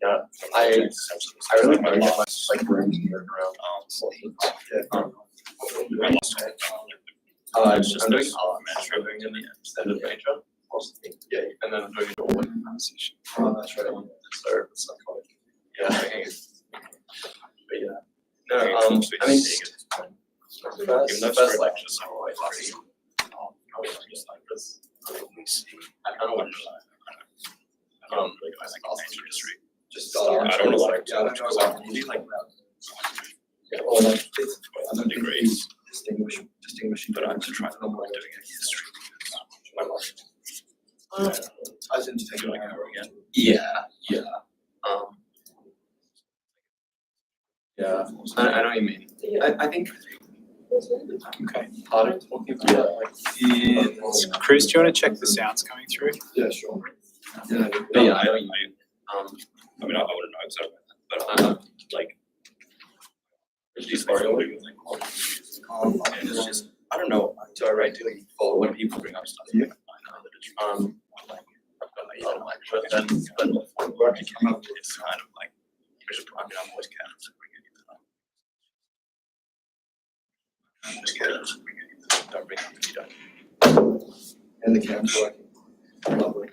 Yeah, I really want to get my like rooms moved around. I'm doing stripping in the extended major. Yeah, and then I'm doing it all like conversation. Oh, that's right. So it's like, yeah, but yeah. No, I mean, the best lectures are always free. Just like this. I kind of want to. Like I like nature history. Just I don't know like because I really like that. Yeah, or like other degrees distinguishing, but I'm just trying to avoid doing any history. My life. I didn't take it like over again. Yeah. Yeah. Yeah. I know what you mean. I think. Okay. Part of talking about Chris, do you want to check the sounds coming through? Yeah, sure. Yeah, I know what you mean. I mean, I wouldn't know exactly, but like, these are really good things. And it's just, I don't know. So I write to follow when people bring up stuff. Yeah. I know that it's like, I've got a lot of lecture, but where I come up, it's kind of like, I mean, I'm always counting to bring anything up. I'm just kidding. Don't bring anything you don't. and the cam's working. Lovely.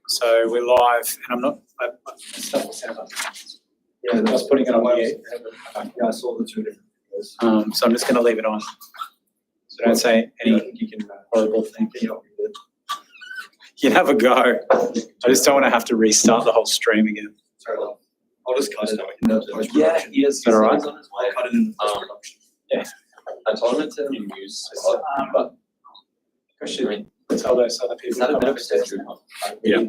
So we're live, and I'm not. I stuff the sound up. Yeah, I was putting it on mute. Yeah, I saw the two different videos. So I'm just going to leave it on. So don't say any horrible thing. You have a go. I just don't want to have to restart the whole stream again. Sorry, I'll just cut it in the post-production. Yeah, he is. Is that all right? I'll cut it in the post-production. Yeah. I told him to use but Question. Tell those other people. is that a bit of a statue? Yeah.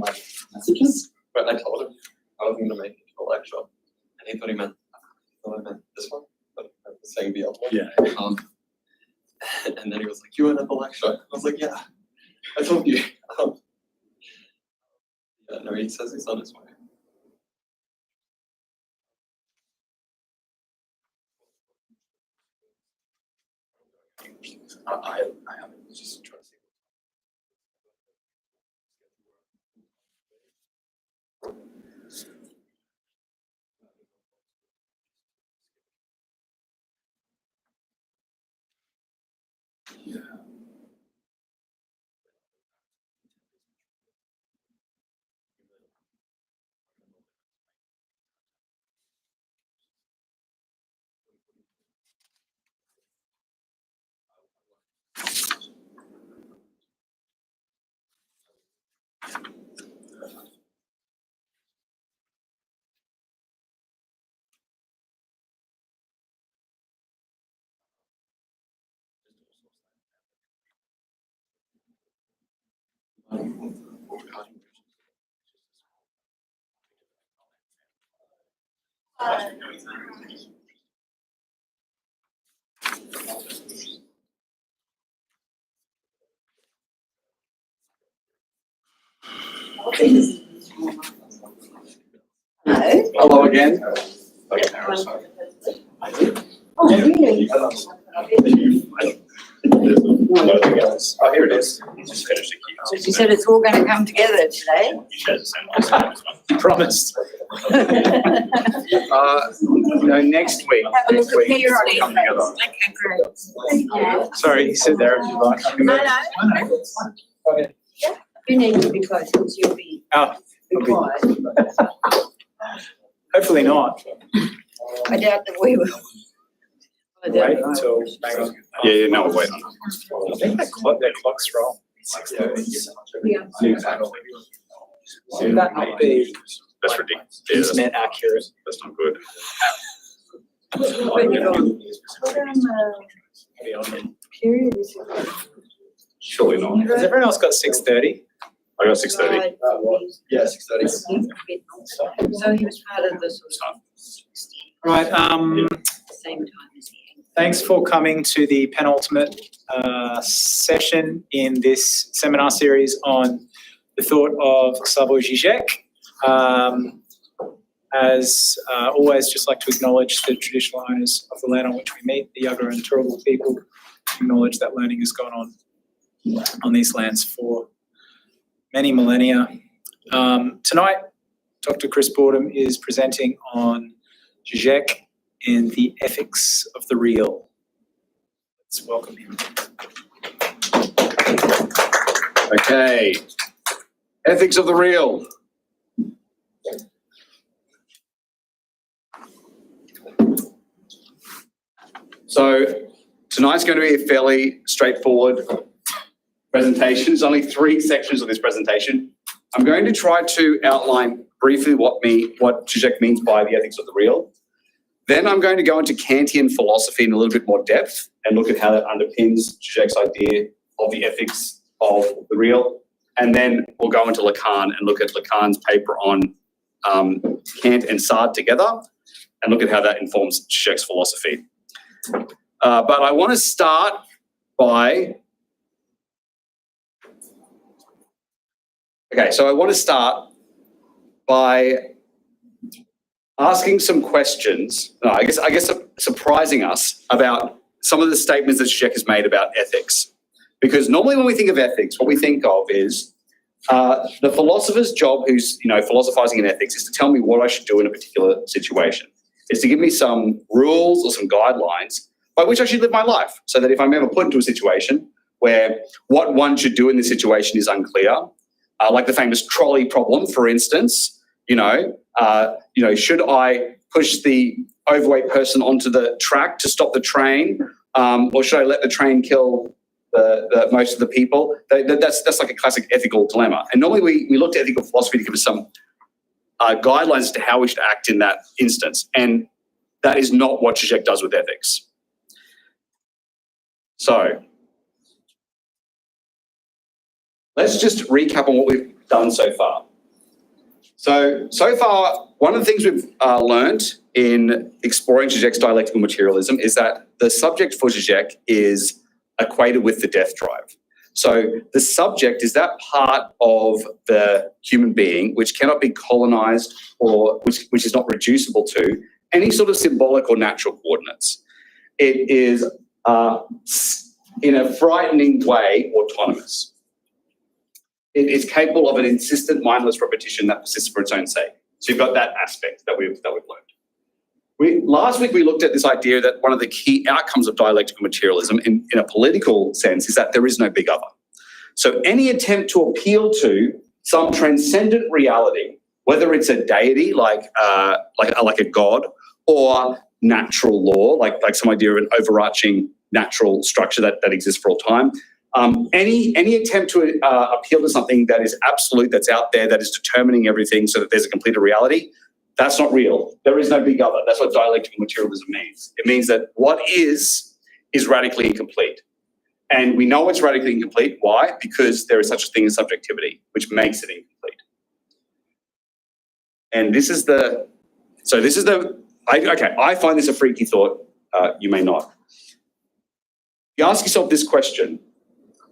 But I told him I was going to make it to a lecture, and he thought I meant this one, but I was saying the other one. Yeah. And then he was like, "You went at the lecture." I was like, "Yeah, I told you." Yeah, no, he says he's on his way. I haven't just trying to see. Yeah. Hello again. Oh, really? Oh, here it is. Just finished the key. So you said it's all going to come together today? You shared the same last time. You promised. No, next week. Have a look at Next week. Peter on It'll come his together. Okay, great. Thank you. Sorry, you sit there if you like. No. You need to be close because you'll be Oh, quiet. hopefully not. I doubt that we will. I doubt Wait it. until. Hang on. Yeah, no, wait. I think their clock's wrong. 6:30. Yeah. Exactly. Would that not be That's ridiculous. Yeah, internet accurate? that's not good. When you're on. Period is it? Surely not. Has everyone else got 6:30? I got 6:30. Right. Yeah, 6:30. So he was part of the sort of Right, same time as he. thanks for coming to the penultimate session in this seminar series on the thought of Slavoj Žižek. As always, just like to acknowledge the traditional owners of the land on which we meet, the Yagara and Turrbal people, acknowledge that learning has gone on these lands for many millennia. Tonight, Dr. Chris Boredom is presenting on Žižek in the ethics of the real. Let's welcome him. Okay, ethics of the real. So tonight's going to be a fairly straightforward presentation. There's only 3 sections of this presentation. I'm going to try to outline briefly what Žižek means by the ethics of the real. Then I'm going to go into Kantian philosophy in a little bit more depth and look at how that underpins Žižek's idea of the ethics of the real. And then we'll go into Lacan and look at Lacan's paper on Kant and Sartre together and look at how that informs Žižek's philosophy. But I want to start by... Okay, so I want to start by asking some questions, I guess surprising us about some of the statements that Žižek has made about ethics. Because normally when we think of ethics, what we think of is the philosopher's job who's philosophizing in ethics is to tell me what I should do in a particular situation. It's to give me some rules or some guidelines by which I should live my life, so that if I'm ever put into a situation where what one should do in this situation is unclear, like the famous trolley problem, for instance, should I push the overweight person onto the track to stop the train, or should I let the train kill the most of the people? That's like a classic ethical dilemma. And normally we look to ethical philosophy to give us some guidelines as to how we should act in that instance. And that is not what Žižek does with ethics. So let's just recap on what we've done so far. So far, one of the things we've learned in exploring Žižek's dialectical materialism is that the subject for Žižek is equated with the death drive. So the subject is that part of the human being which cannot be colonized or which is not reducible to any sort of symbolic or natural coordinates. It is, in a frightening way, autonomous. It is capable of an insistent, mindless repetition that persists for its own sake. So you've got that aspect that we've learned. Last week we looked at this idea that one of the key outcomes of dialectical materialism in a political sense is that there is no big other. So any attempt to appeal to some transcendent reality, whether it's a deity like a god, or natural law, like some idea of an overarching natural structure that exists for all time, any attempt to appeal to something that is absolute, that's out there, that is determining everything so that there's a complete reality, that's not real. There is no big other. That's what dialectical materialism means. It means that what is radically incomplete. And we know it's radically incomplete. Why? Because there is such a thing as subjectivity, which makes it incomplete. And I find this a freaky thought. You may not. You ask yourself this question: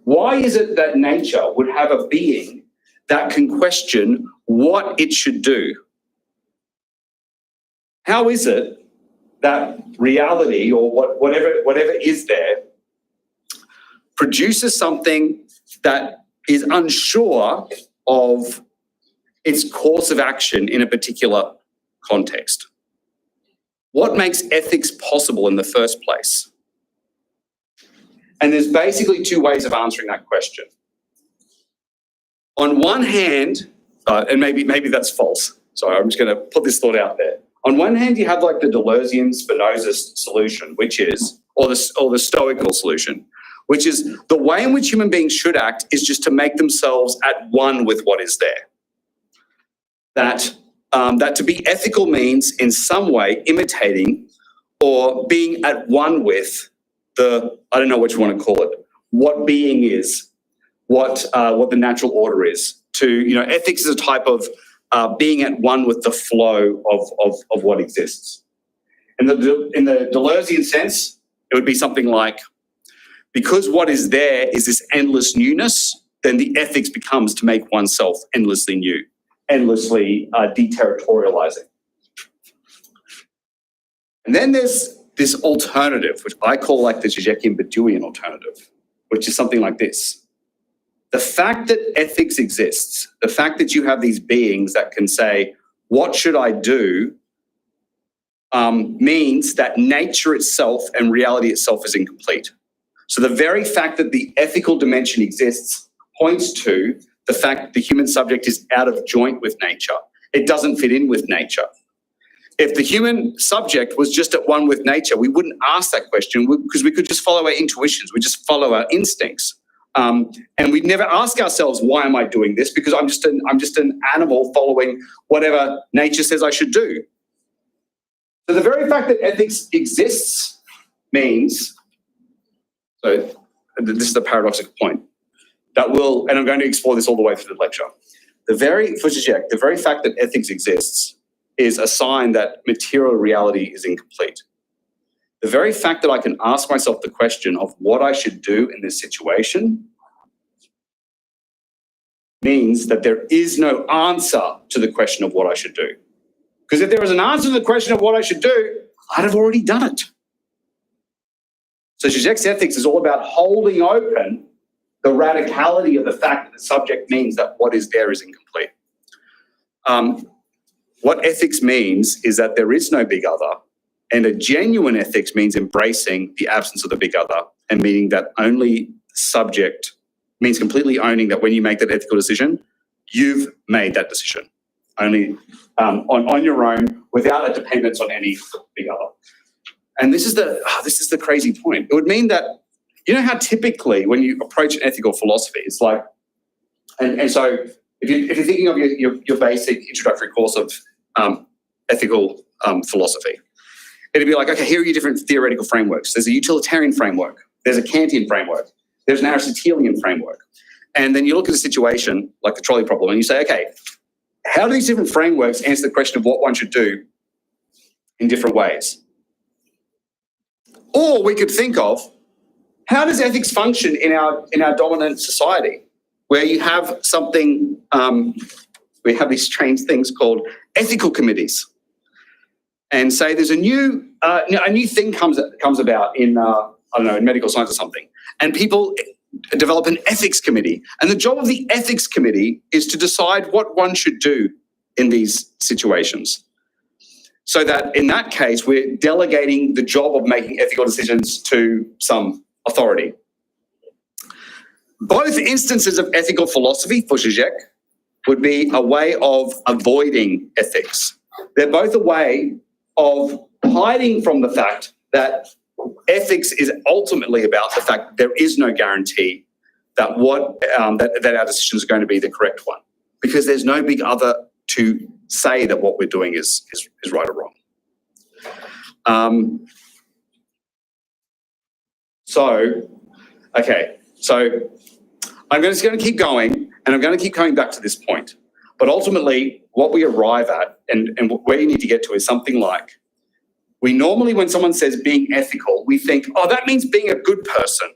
why is it that nature would have a being that can question what it should do? How is it that reality, or whatever is there, produces something that is unsure of its course of action in a particular context? What makes ethics possible in the first place? And there's basically 2 ways of answering that question. On one hand, and maybe that's false, so I'm just going to put this thought out there. On one hand, you have like the Deleuzian Spinozist solution, which is, or the Stoical solution, which is the way in which human beings should act is just to make themselves at one with what is there. That to be ethical means in some way imitating or being at one with I don't know what you want to call it, what being is, what the natural order is. Ethics is a type of being at one with the flow of what exists. In the Deleuzian sense, it would be something like, because what is there is this endless newness, then the ethics becomes to make oneself endlessly new, endlessly deterritorializing. And then there's this alternative, which I call like the Žižekian Badiouian alternative, which is something like this. The fact that ethics exists, the fact that you have these beings that can say what should I do, means that nature itself and reality itself is incomplete. So the very fact that the ethical dimension exists points to the fact that the human subject is out of joint with nature. It doesn't fit in with nature. If the human subject was just at one with nature, we wouldn't ask that question because we could just follow our intuitions. We just follow our instincts. And we'd never ask ourselves, why am I doing this? Because I'm just an animal following whatever nature says I should do. So the very fact that ethics exists means, so this is the paradoxical point, that will, and I'm going to explore this all the way through the lecture. For Žižek, the very fact that ethics exists is a sign that material reality is incomplete. The very fact that I can ask myself the question of what I should do in this situation means that there is no answer to the question of what I should do. Because if there was an answer to the question of what I should do, I'd have already done it. So Žižek's ethics is all about holding open the radicality of the fact that the subject means that what is there is incomplete. What ethics means is that there is no big other, and a genuine ethics means embracing the absence of the big other and meaning that only subject means completely owning that when you make that ethical decision, you've made that decision only on your own without a dependence on any big other. And this is the crazy point. It would mean that, you know how typically when you approach an ethical philosophy, it's like, and so if you're thinking of your basic introductory course of ethical philosophy, it'd be like, okay, here are your different theoretical frameworks. There's a utilitarian framework. There's a Kantian framework. There's an Aristotelian framework. And then you look at a situation like the trolley problem and you say, okay, how do these different frameworks answer the question of what one should do in different ways? Or we could think of, how does ethics function in our dominant society, where you have something, we have these strange things called ethical committees, and say there's a new thing comes about in in medical science or something, and people develop an ethics committee, and the job of the ethics committee is to decide what one should do in these situations. So that in that case, we're delegating the job of making ethical decisions to some authority. Both instances of ethical philosophy for Žižek would be a way of avoiding ethics. They're both a way of hiding from the fact that ethics is ultimately about the fact that there is no guarantee that that our decisions are going to be the correct one, because there's no big other to say that what we're doing is right or wrong. So I'm just going to keep going, and I'm going to keep coming back to this point. But ultimately, what we arrive at and where you need to get to is something like, we normally, when someone says being ethical, we think, oh, that means being a good person.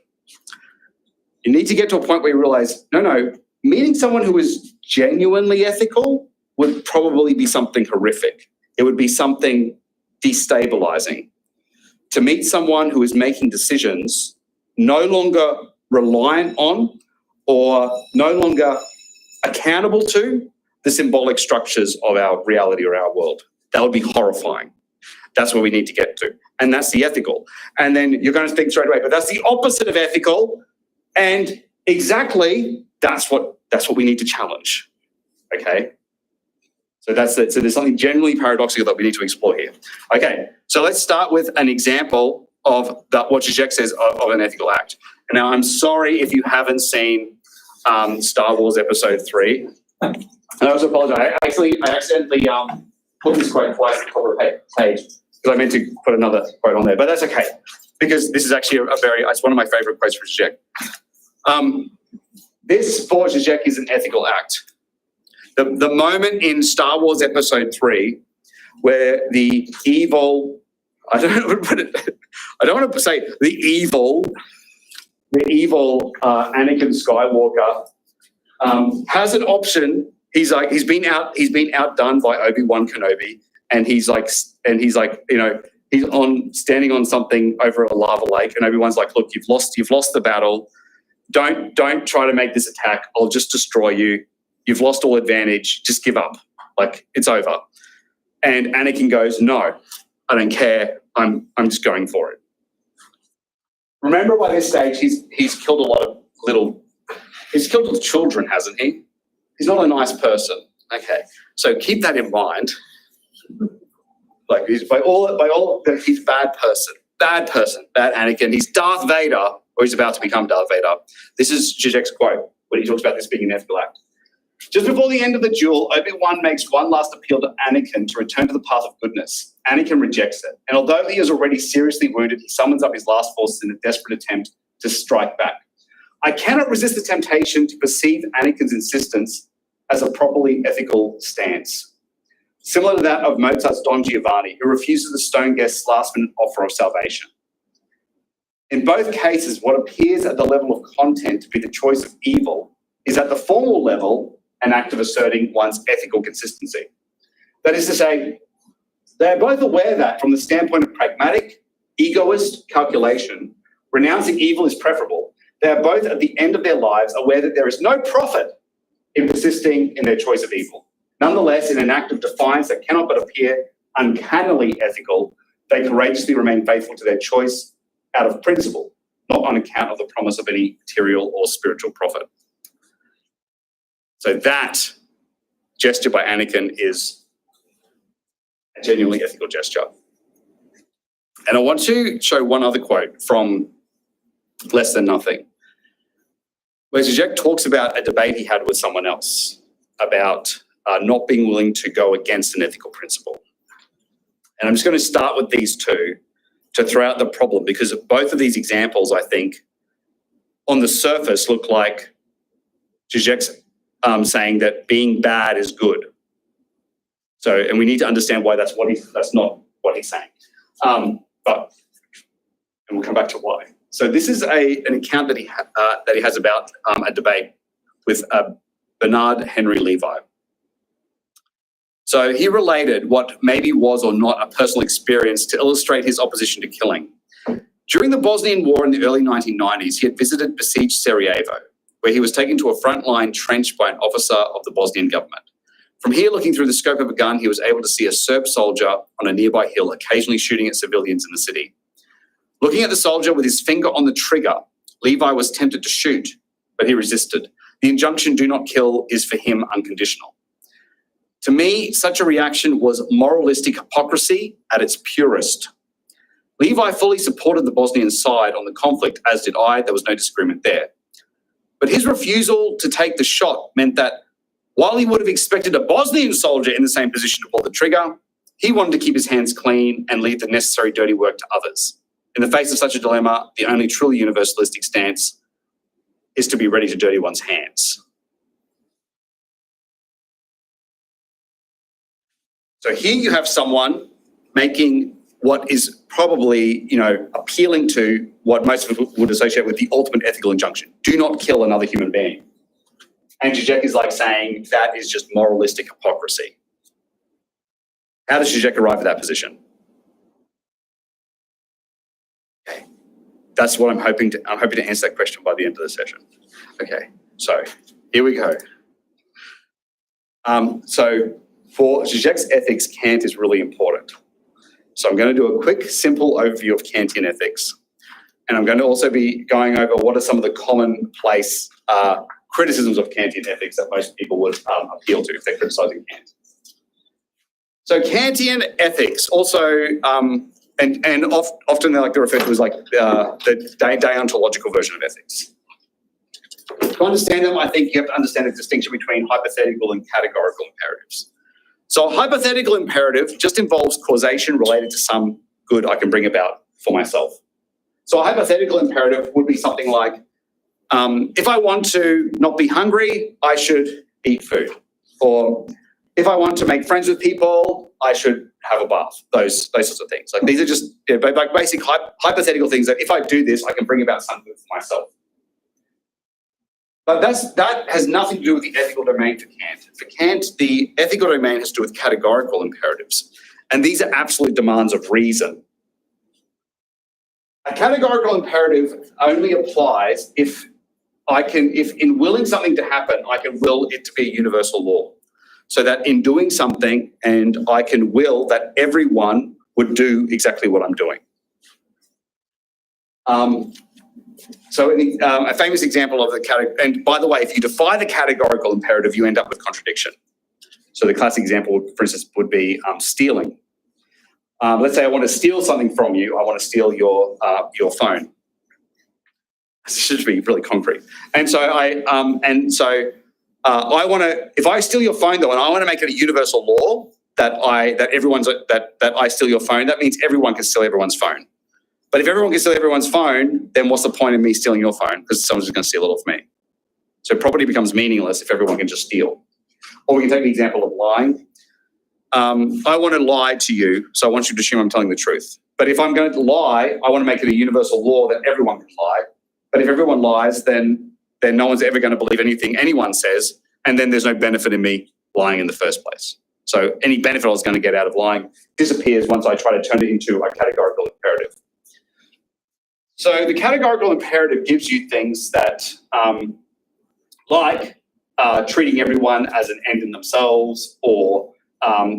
You need to get to a point where you realize, no, meeting someone who is genuinely ethical would probably be something horrific. It would be something destabilizing. To meet someone who is making decisions no longer reliant on or no longer accountable to the symbolic structures of our reality or our world. That would be horrifying. That's where we need to get to. And that's the ethical. And then you're going to think straight away, but that's the opposite of ethical. And exactly that's what we need to challenge. Okay? So there's something generally paradoxical that we need to explore here. Okay, so let's start with an example of what Žižek says of an ethical act. And now I'm sorry if you haven't seen Star Wars Episode 3. And I also apologize. I accidentally put this quote twice at the top of the page because I meant to put another quote on there, but that's okay because this is actually it's one of my favorite quotes from Žižek. This for Žižek is an ethical act. The moment in Star Wars Episode 3 where the evil, I don't want to say the evil Anakin Skywalker has an option. He's been outdone by Obi-Wan Kenobi, and he's standing on something over a lava lake, and Obi-Wan's like, look, you've lost the battle. Don't try to make this attack. I'll just destroy you. You've lost all advantage. Just give up. Like, it's over. And Anakin goes, no, I don't care. I'm just going for it. Remember, by this stage, he's killed a lot of he's killed children, hasn't he? He's not a nice person. Okay, so keep that in mind. Like, he's by all he's bad person, bad Anakin. He's Darth Vader, or he's about to become Darth Vader. This is Žižek's quote when he talks about this being an ethical act. Just before the end of the duel, Obi-Wan makes one last appeal to Anakin to return to the path of goodness. Anakin rejects it, and although he is already seriously wounded, he summons up his last forces in a desperate attempt to strike back. I cannot resist the temptation to perceive Anakin's insistence as a properly ethical stance, similar to that of Mozart's Don Giovanni, who refuses the stone guest's last-minute offer of salvation. In both cases, what appears at the level of content to be the choice of evil is at the formal level an act of asserting one's ethical consistency. That is to say, they are both aware that, from the standpoint of pragmatic, egoist calculation, renouncing evil is preferable. They are both, at the end of their lives, aware that there is no profit in persisting in their choice of evil. Nonetheless, in an act of defiance that cannot but appear uncannily ethical, they courageously remain faithful to their choice out of principle, not on account of the promise of any material or spiritual profit. So that gesture by Anakin is a genuinely ethical gesture. And I want to show one other quote from Less Than Nothing, where Žižek talks about a debate he had with someone else about not being willing to go against an ethical principle. And I'm just going to start with these two to throw out the problem, because both of these examples, I think, on the surface look like Žižek's saying that being bad is good. So, and we need to understand why that's not what he's saying. And we'll come back to why. So this is an account that he has about a debate with Bernard Henry Levi. So he related what maybe was or not a personal experience to illustrate his opposition to killing. During the Bosnian War in the early 1990s, he had visited besieged Sarajevo, where he was taken to a frontline trench by an officer of the Bosnian government. From here, looking through the scope of a gun, he was able to see a Serb soldier on a nearby hill, occasionally shooting at civilians in the city. Looking at the soldier with his finger on the trigger, Levi was tempted to shoot, but he resisted. The injunction, "do not kill," is for him unconditional. To me, such a reaction was moralistic hypocrisy at its purest. Levi fully supported the Bosnian side on the conflict, as did I. There was no disagreement there. But his refusal to take the shot meant that while he would have expected a Bosnian soldier in the same position to pull the trigger, he wanted to keep his hands clean and leave the necessary dirty work to others. In the face of such a dilemma, the only truly universalistic stance is to be ready to dirty one's hands. So here you have someone making what is probably, appealing to what most of us would associate with the ultimate ethical injunction: do not kill another human being. And Žižek is like saying that is just moralistic hypocrisy. How does Žižek arrive at that position? Okay, that's what I'm hoping to answer that question by the end of the session. Okay, so here we go. So for Žižek's ethics, Kant is really important. So I'm going to do a quick, simple overview of Kantian ethics. And I'm going to also be going over what are some of the commonplace criticisms of Kantian ethics that most people would appeal to if they're criticizing Kant. So Kantian ethics also, and often they like to refer to as like the deontological version of ethics. To understand them, I think you have to understand the distinction between hypothetical and categorical imperatives. So a hypothetical imperative just involves causation related to some good I can bring about for myself. So a hypothetical imperative would be something like, if I want to not be hungry, I should eat food. Or if I want to make friends with people, I should have a bath. Those sorts of things. Like these are just basic hypothetical things that if I do this, I can bring about some good for myself. But that has nothing to do with the ethical domain for Kant. For Kant, the ethical domain has to do with categorical imperatives. And these are absolute demands of reason. A categorical imperative only applies if in willing something to happen, I can will it to be a universal law. so that in doing something, and I can will that everyone would do exactly what I'm doing. So a famous example of the category, and by the way, if you defy the categorical imperative, you end up with contradiction. So the classic example, for instance, would be stealing. Let's say I want to steal something from you. I want to steal your phone. This should be really concrete. And so I want to, if I steal your phone though, and I want to make it a universal law that I steal your phone, that means everyone can steal everyone's phone. But if everyone can steal everyone's phone, then what's the point in me stealing your phone? Because someone's just going to steal it off me. So property becomes meaningless if everyone can just steal. Or we can take the example of lying. I want to lie to you, so I want you to assume I'm telling the truth. But if I'm going to lie, I want to make it a universal law that everyone can lie. But if everyone lies, then no one's ever going to believe anything anyone says, and then there's no benefit in me lying in the first place. So any benefit I was going to get out of lying disappears once I try to turn it into a categorical imperative. So the categorical imperative gives you things that, like treating everyone as an end in themselves, or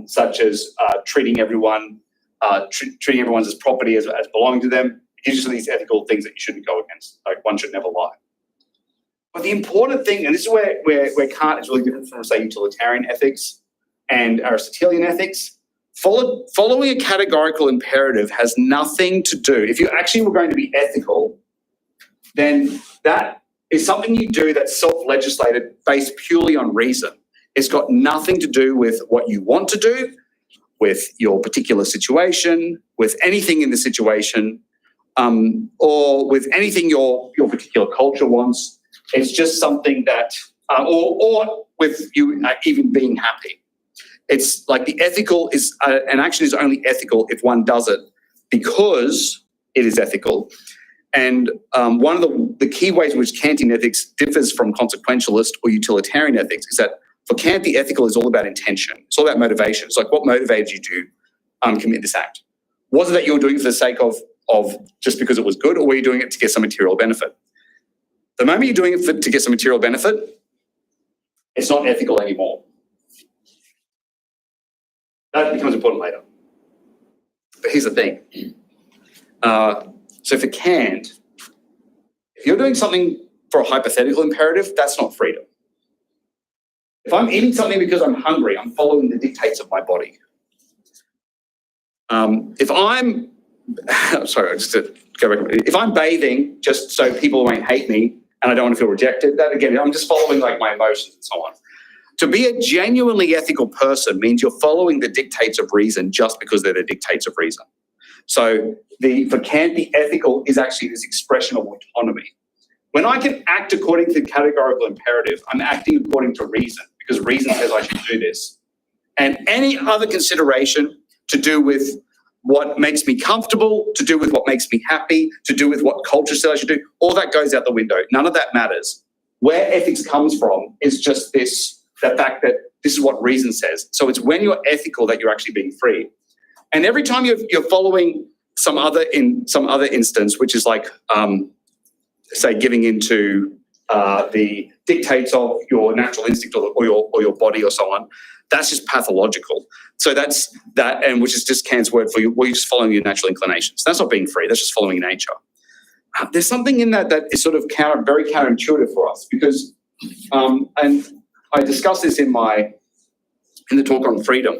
such as treating everyone as property as belonging to them. It gives you some of these ethical things that you shouldn't go against. Like one should never lie. But the important thing, and this is where Kant is really different from, say, utilitarian ethics and Aristotelian ethics, following a categorical imperative has nothing to do. If you actually were going to be ethical, then that is something you do that's self-legislated based purely on reason. It's got nothing to do with what you want to do, with your particular situation, with anything in the situation, or with anything your particular culture wants. It's just something that, or with you even being happy. It's like the ethical is, an action is only ethical if one does it because it is ethical. And one of the key ways in which Kantian ethics differs from consequentialist or utilitarian ethics is that for Kant, the ethical is all about intention. It's all about motivation. It's like what motivated you to commit this act? Was it that you were doing it for the sake of just because it was good, or were you doing it to get some material benefit? The moment you're doing it to get some material benefit, it's not ethical anymore. That becomes important later. But here's the thing. So for Kant, if you're doing something for a hypothetical imperative, that's not freedom. If I'm eating something because I'm hungry, I'm following the dictates of my body. If I'm bathing just so people won't hate me and I don't want to feel rejected, that again, I'm just following like my emotions and so on. To be a genuinely ethical person means you're following the dictates of reason just because they're the dictates of reason. So for Kant, the ethical is actually this expression of autonomy. When I can act according to the categorical imperative, I'm acting according to reason because reason says I should do this. And any other consideration to do with what makes me comfortable, to do with what makes me happy, to do with what culture says I should do, all that goes out the window. None of that matters. Where ethics comes from is just the fact that this is what reason says. So it's when you're ethical that you're actually being free. And every time you're following some other instance, which is like, say, giving into the dictates of your natural instinct or your body or so on, that's just pathological. So that's that, and which is just Kant's word for you. Well, you're just following your natural inclinations. That's not being free. That's just following nature. There's something in that is sort of very counterintuitive for us because, and I discussed this in the talk on freedom.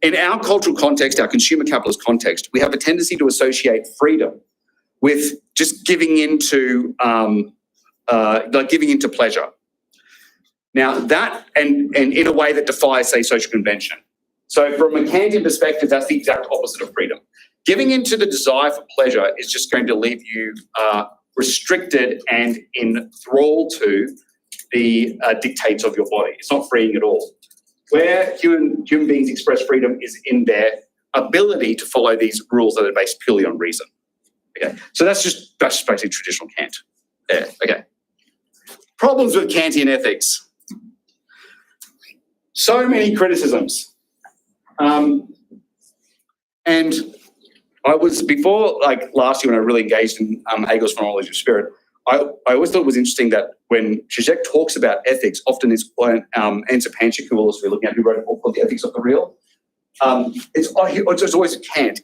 In our cultural context, our consumer capitalist context, we have a tendency to associate freedom with just giving into pleasure. Now that, and in a way that defies, say, social convention. So from a Kantian perspective, that's the exact opposite of freedom. Giving into the desire for pleasure is just going to leave you restricted and in thrall to the dictates of your body. It's not freeing at all. Where human beings express freedom is in their ability to follow these rules that are based purely on reason. Okay, so that's just basically traditional Kant. Yeah, okay. Problems with Kantian ethics. So many criticisms. And I was, before like last year when I really engaged in Hegel's phenomenology of spirit, I always thought it was interesting that when Žižek talks about ethics, often it's Answer Panchik, who we'll also be looking at, who wrote a book called The Ethics of the Real. It's always Kant.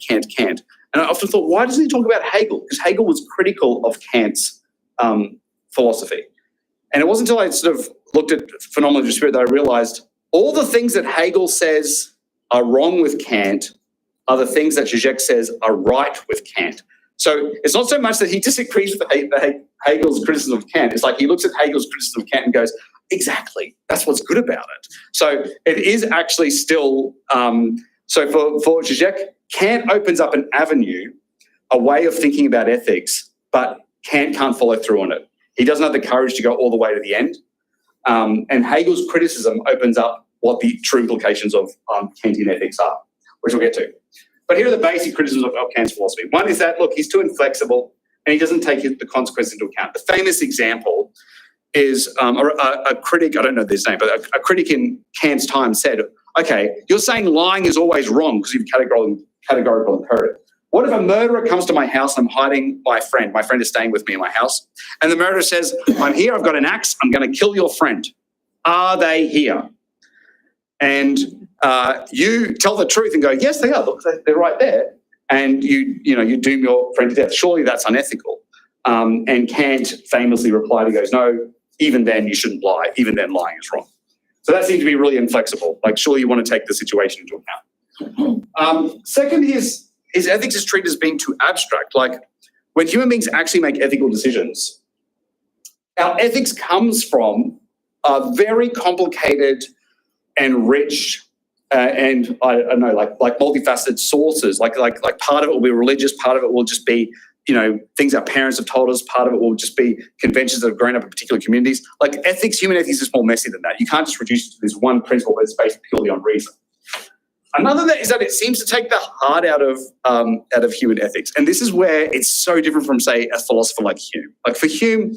And I often thought, why doesn't he talk about Hegel? Because Hegel was critical of Kant's philosophy. And it wasn't until I sort of looked at phenomenology of spirit that I realized all the things that Hegel says are wrong with Kant are the things that Žižek says are right with Kant. So it's not so much that he disagrees with Hegel's criticism of Kant. It's like he looks at Hegel's criticism of Kant and goes, exactly, that's what's good about it. So it is actually still, so for Žižek, Kant opens up an avenue, a way of thinking about ethics, but Kant can't follow through on it. He doesn't have the courage to go all the way to the end. And Hegel's criticism opens up what the true implications of Kantian ethics are, which we'll get to. But here are the basic criticisms of Kant's philosophy. One is that, look, he's too inflexible and he doesn't take the consequences into account. The famous example is a critic, I don't know his name, but a critic in Kant's time said, okay, you're saying lying is always wrong because you've categorical imperative. What if a murderer comes to my house and I'm hiding my friend? My friend is staying with me in my house. And the murderer says, I'm here, I've got an axe, I'm going to kill your friend. Are they here? And you tell the truth and go, yes, they are. Look, they're right there. And you doom your friend to death. Surely that's unethical. And Kant famously replied, he goes, no, even then you shouldn't lie. Even then lying is wrong. So that seems to be really inflexible. Like, surely you want to take the situation into account. Second, his ethics is treated as being too abstract. Like, when human beings actually make ethical decisions, our ethics comes from a very complicated and rich and I don't know, like multifaceted sources. Like part of it will be religious, part of it will just be, things our parents have told us, part of it will just be conventions that have grown up in particular communities. Like ethics, human ethics is more messy than that. You can't just reduce it to this one principle that's based purely on reason. Another thing is that it seems to take the heart out of human ethics. And this is where it's so different from, say, a philosopher like Hume. Like for Hume,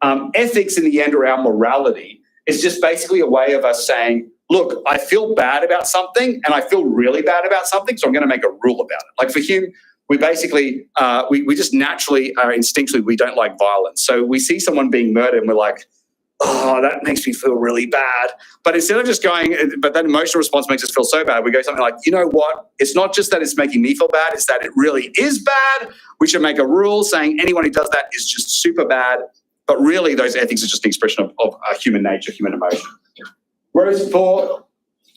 ethics in the end, or our morality, is just basically a way of us saying, look, I feel bad about something and I feel really bad about something, so I'm going to make a rule about it. Like for Hume, we basically, we just naturally are instinctually, we don't like violence. So we see someone being murdered and we're like, oh, that makes me feel really bad. But instead of just going, but that emotional response makes us feel so bad, we go something like, you know what? It's not just that it's making me feel bad, it's that it really is bad. We should make a rule saying anyone who does that is just super bad. But really, those ethics are just an expression of human nature, human emotion. Whereas for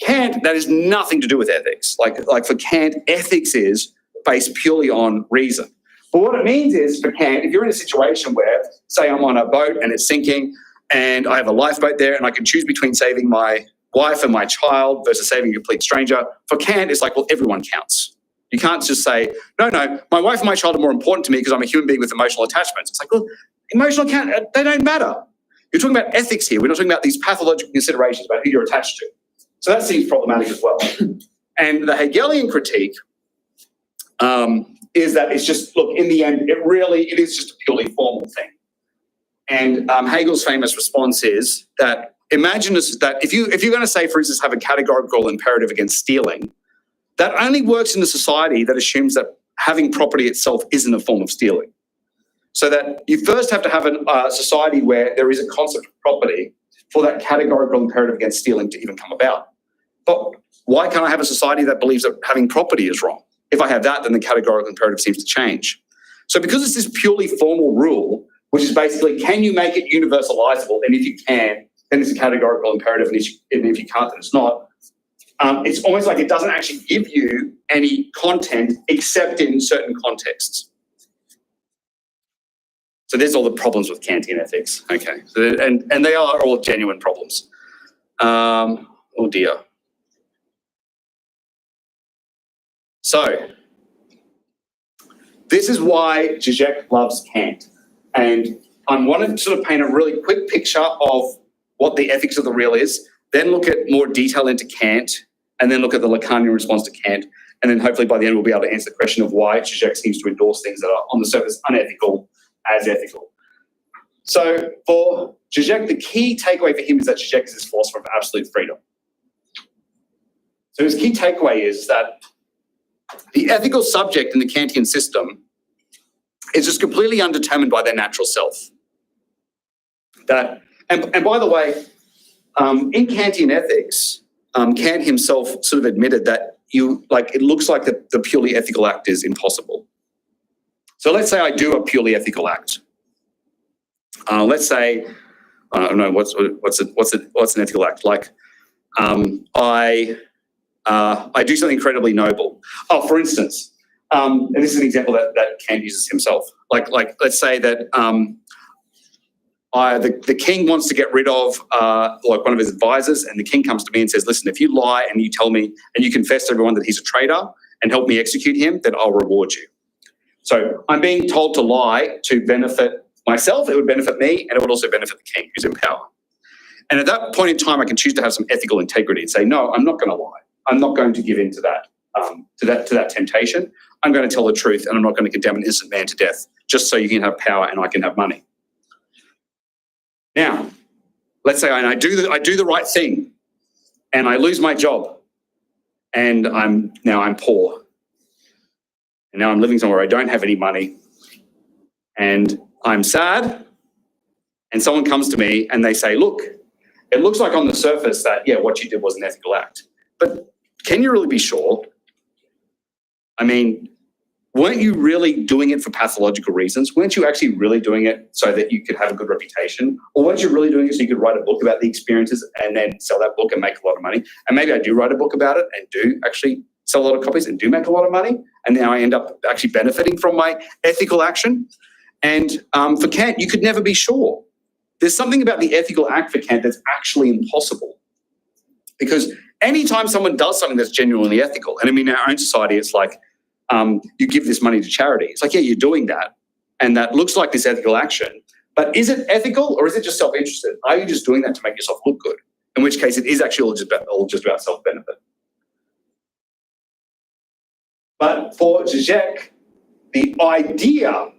Kant, that has nothing to do with ethics. Like for Kant, ethics is based purely on reason. But what it means is, for Kant, if you're in a situation where, say, I'm on a boat and it's sinking and I have a lifeboat there and I can choose between saving my wife and my child versus saving a complete stranger, for Kant, it's like, well, everyone counts. You can't just say, no, my wife and my child are more important to me because I'm a human being with emotional attachments. It's like, well, emotional they don't matter. You're talking about ethics here. We're not talking about these pathological considerations about who you're attached to. So that seems problematic as well. And the Hegelian critique is that it's just, look, in the end, it is just a purely formal thing. And Hegel's famous response is that imagine that if you're going to say, for instance, have a categorical imperative against stealing, that only works in a society that assumes that having property itself isn't a form of stealing. So that you first have to have a society where there is a concept of property for that categorical imperative against stealing to even come about. But why can't I have a society that believes that having property is wrong? If I have that, then the categorical imperative seems to change. So because it's this purely formal rule, which is basically, can you make it universalizable? And if you can, then it's a categorical imperative. And if you can't, then it's not. It's almost like it doesn't actually give you any content except in certain contexts. So there's all the problems with Kantian ethics. Okay, so, and they are all genuine problems. Oh dear. So this is why Žižek loves Kant. And I wanted to sort of paint a really quick picture of what the ethics of the real is, then look at more detail into Kant, and then look at the Lacanian response to Kant. And then hopefully by the end we'll be able to answer the question of why Žižek seems to endorse things that are on the surface unethical as ethical. So for Žižek, the key takeaway for him is that Žižek is this philosopher of absolute freedom. So his key takeaway is that the ethical subject in the Kantian system is just completely undetermined by their natural self. That, and by the way, in Kantian ethics, Kant himself sort of admitted that it looks like the purely ethical act is impossible. So let's say I do a purely ethical act. Let's say, I don't know, what's an ethical act? Like, I do something incredibly noble. Oh, for instance, and this is an example that Kant uses himself. Like let's say that the king wants to get rid of like one of his advisors, and the king comes to me and says, listen, if you lie and you tell me and you confess to everyone that he's a traitor and help me execute him, then I'll reward you. So I'm being told to lie to benefit myself, it would benefit me, and it would also benefit the king who's in power. And at that point in time, I can choose to have some ethical integrity and say, no, I'm not going to lie. I'm not going to give in to that temptation. I'm going to tell the truth, and I'm not going to condemn an innocent man to death just so you can have power and I can have money. Now, let's say I do the right thing, and I lose my job, and I'm poor, and now I'm living somewhere I don't have any money, and I'm sad, and someone comes to me and they say, look, it looks like on the surface that, yeah, what you did was an ethical act, but can you really be sure? I mean, weren't you really doing it for pathological reasons? Weren't you actually really doing it so that you could have a good reputation? Or weren't you really doing it so you could write a book about the experiences and then sell that book and make a lot of money? And maybe I do write a book about it and do actually sell a lot of copies and do make a lot of money. And now I end up actually benefiting from my ethical action. And for Kant, you could never be sure. There's something about the ethical act for Kant that's actually impossible. Because anytime someone does something that's genuinely ethical, and I mean, in our own society, it's like, you give this money to charity. It's like, yeah, you're doing that. And that looks like this ethical action. But is it ethical or is it just self-interested? Are you just doing that to make yourself look good? In which case, it is actually all just about self-benefit. But for Žižek, the idea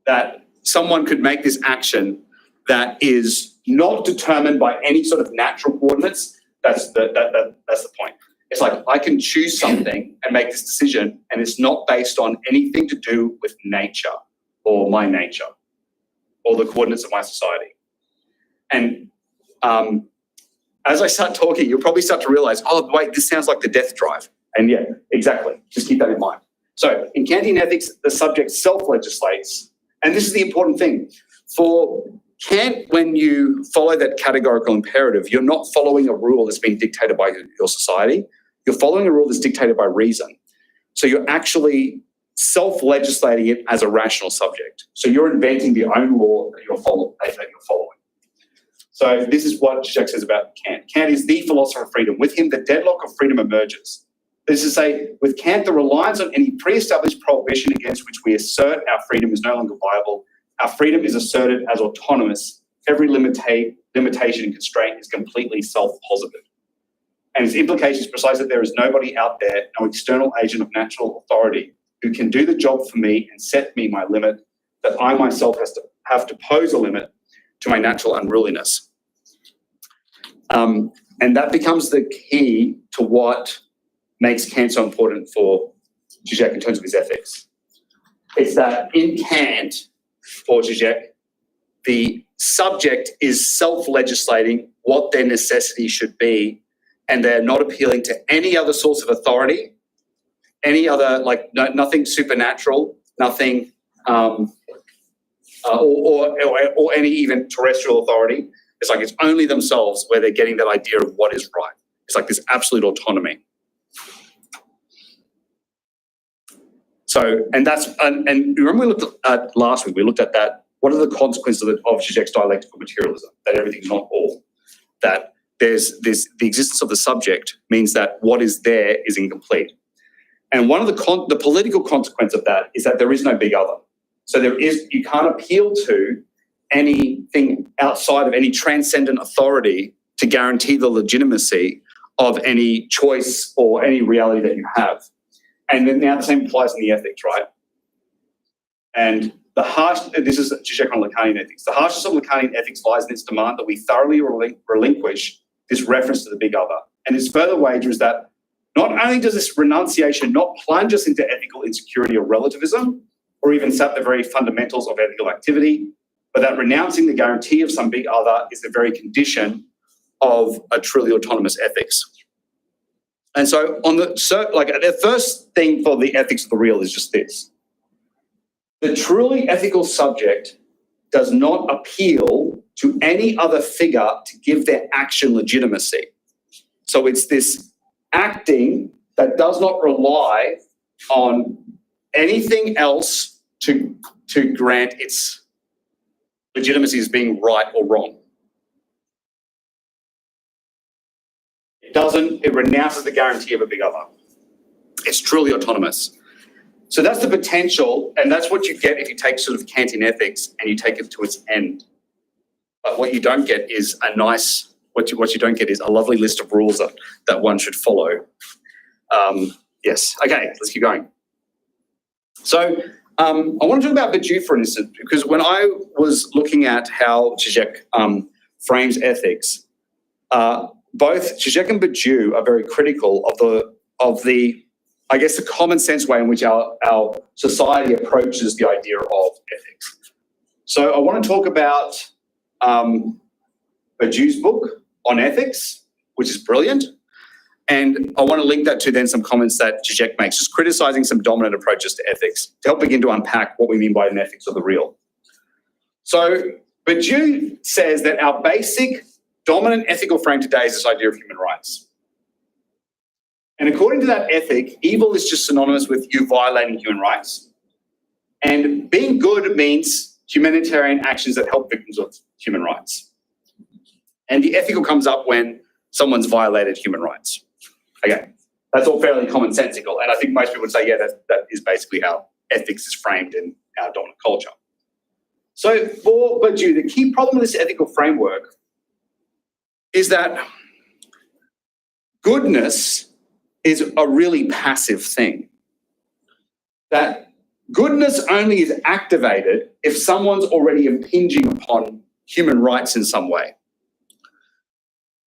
that someone could make this action that is not determined by any sort of natural coordinates, that's the point. It's like I can choose something and make this decision, and it's not based on anything to do with nature or my nature or the coordinates of my society. And as I start talking, you'll probably start to realize, oh, wait, this sounds like the death drive. And yeah, exactly. Just keep that in mind. So in Kantian ethics, the subject self-legislates. And this is the important thing. For Kant, when you follow that categorical imperative, you're not following a rule that's being dictated by your society. You're following a rule that's dictated by reason. So you're actually self-legislating it as a rational subject. So you're inventing the own law that you're following. So this is what Žižek says about Kant. Kant is the philosopher of freedom. With him, the deadlock of freedom emerges. This is to say, with Kant, the reliance on any pre-established prohibition against which we assert our freedom is no longer viable. Our freedom is asserted as autonomous. Every limitation and constraint is completely self-positive. And its implication is precisely that there is nobody out there, no external agent of natural authority who can do the job for me and set me my limit, that I myself have to pose a limit to my natural unruliness. And that becomes the key to what makes Kant so important for Žižek in terms of his ethics. It's that in Kant, for Žižek, the subject is self-legislating what their necessity should be, and they're not appealing to any other source of authority, any other, nothing supernatural, nothing, or any even terrestrial authority. It's like it's only themselves where they're getting that idea of what is right. It's like this absolute autonomy. So, and remember we looked at last week, we looked at that, what are the consequences of Žižek's dialectical materialism? That everything's not all. That the existence of the subject means that what is there is incomplete. And one of the political consequence of that is that there is no big other. So you can't appeal to anything outside of any transcendent authority to guarantee the legitimacy of any choice or any reality that you have. And then now the same applies in the ethics, right? And this is Žižek on Lacanian ethics. The harshness of Lacanian ethics lies in its demand that we thoroughly relinquish this reference to the big other. And its further wager is that not only does this renunciation not plunge us into ethical insecurity or relativism, or even sap the very fundamentals of ethical activity, but that renouncing the guarantee of some big other is the very condition of a truly autonomous ethics. And so on the first thing for the ethics of the real is just this. The truly ethical subject does not appeal to any other figure to give their action legitimacy. So it's this acting that does not rely on anything else to grant its legitimacy as being right or wrong. It renounces the guarantee of a big other. It's truly autonomous. So that's the potential, and that's what you get if you take sort of Kantian ethics and you take it to its end. But what you don't get is what you don't get is a lovely list of rules that one should follow. Yes, okay, let's keep going. So I want to talk about Badiou for an instant, because when I was looking at how Žižek frames ethics, both Žižek and Badiou are very critical of the I guess the common sense way in which our society approaches the idea of ethics. So I want to talk about Badiou's book on ethics, which is brilliant. And I want to link that to then some comments that Žižek makes, just criticizing some dominant approaches to ethics to help begin to unpack what we mean by an ethics of the real. So Badiou says that our basic dominant ethical frame today is this idea of human rights. And according to that ethic, evil is just synonymous with you violating human rights. And being good means humanitarian actions that help victims of human rights. And the ethical comes up when someone's violated human rights. Okay, that's all fairly commonsensical. And I think most people would say, yeah, that is basically how ethics is framed in our dominant culture. So for Badiou, the key problem with this ethical framework is that goodness is a really passive thing. That goodness only is activated if someone's already impinging upon human rights in some way.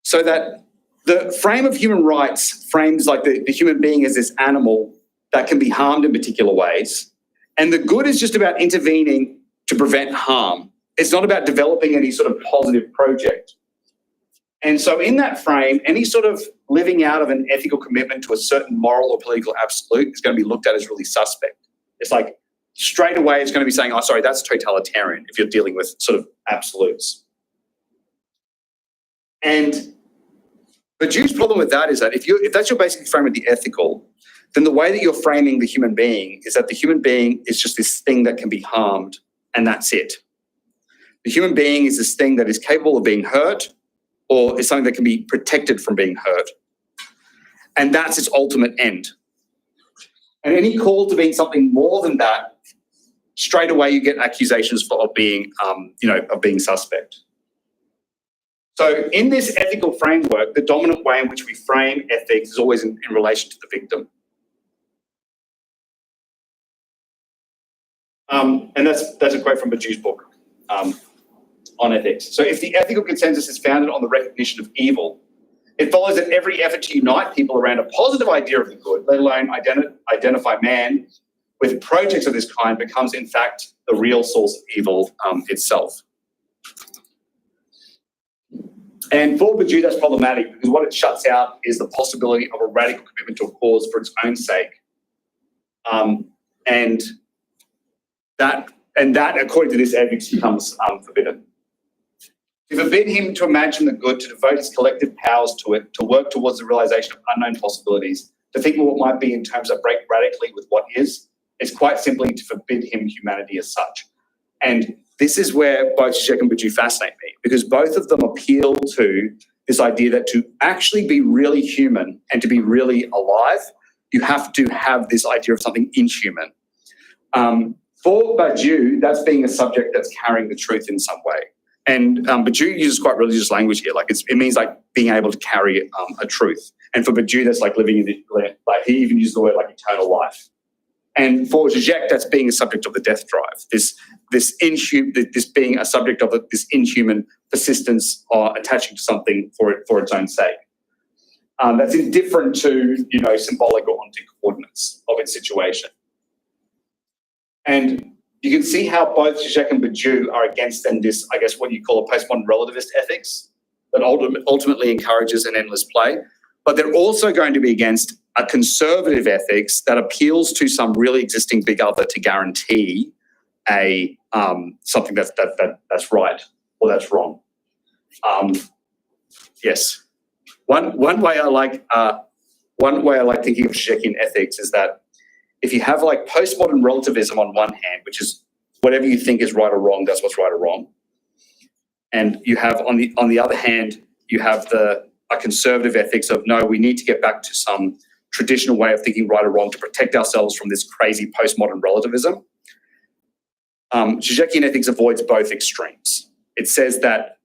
So that the frame of human rights frames like the human being as this animal that can be harmed in particular ways. And the good is just about intervening to prevent harm. It's not about developing any sort of positive project. And so in that frame, any sort of living out of an ethical commitment to a certain moral or political absolute is going to be looked at as really suspect. It's like straight away it's going to be saying, oh, sorry, that's totalitarian if you're dealing with sort of absolutes. And Badiou's problem with that is that if that's your basic frame of the ethical, then the way that you're framing the human being is that the human being is just this thing that can be harmed, and that's it. The human being is this thing that is capable of being hurt, or is something that can be protected from being hurt. And that's its ultimate end. And any call to being something more than that, straight away you get accusations of being suspect. So in this ethical framework, the dominant way in which we frame ethics is always in relation to the victim. And that's a quote from Badiou's book on ethics. So if the ethical consensus is founded on the recognition of evil, it follows that every effort to unite people around a positive idea of the good, let alone identify man with projects of this kind, becomes in fact the real source of evil itself. And for Badiou, that's problematic because what it shuts out is the possibility of a radical commitment to a cause for its own sake. And that, according to this ethics, becomes forbidden. To forbid him to imagine the good, to devote his collective powers to it, to work towards the realization of unknown possibilities, to think of what might be in terms that break radically with what is quite simply to forbid him humanity as such. And this is where both Žižek and Badiou fascinate me, because both of them appeal to this idea that to actually be really human and to be really alive, you have to have this idea of something inhuman. For Badiou, that's being a subject that's carrying the truth in some way. And Badiou uses quite religious language here. Like it means like being able to carry a truth. And for Badiou, that's like living in like he even uses the word like eternal life. And for Žižek, that's being a subject of the death drive. This being a subject of this inhuman persistence or attaching to something for its own sake. That's indifferent to symbolic or ontic coordinates of its situation. And you can see how both Žižek and Bourdieu are against then this, I guess, what you call a postmodern relativist ethics that ultimately encourages an endless play. But they're also going to be against a conservative ethics that appeals to some really existing big other to guarantee a something that's right or that's wrong. Yes. One way I like thinking of Žižekian ethics is that if you have like postmodern relativism on one hand, which is whatever you think is right or wrong, that's what's right or wrong, and you have on the other hand, you have a conservative ethics of no, we need to get back to some traditional way of thinking right or wrong to protect ourselves from this crazy postmodern relativism. Žižekian ethics avoids both extremes. It says that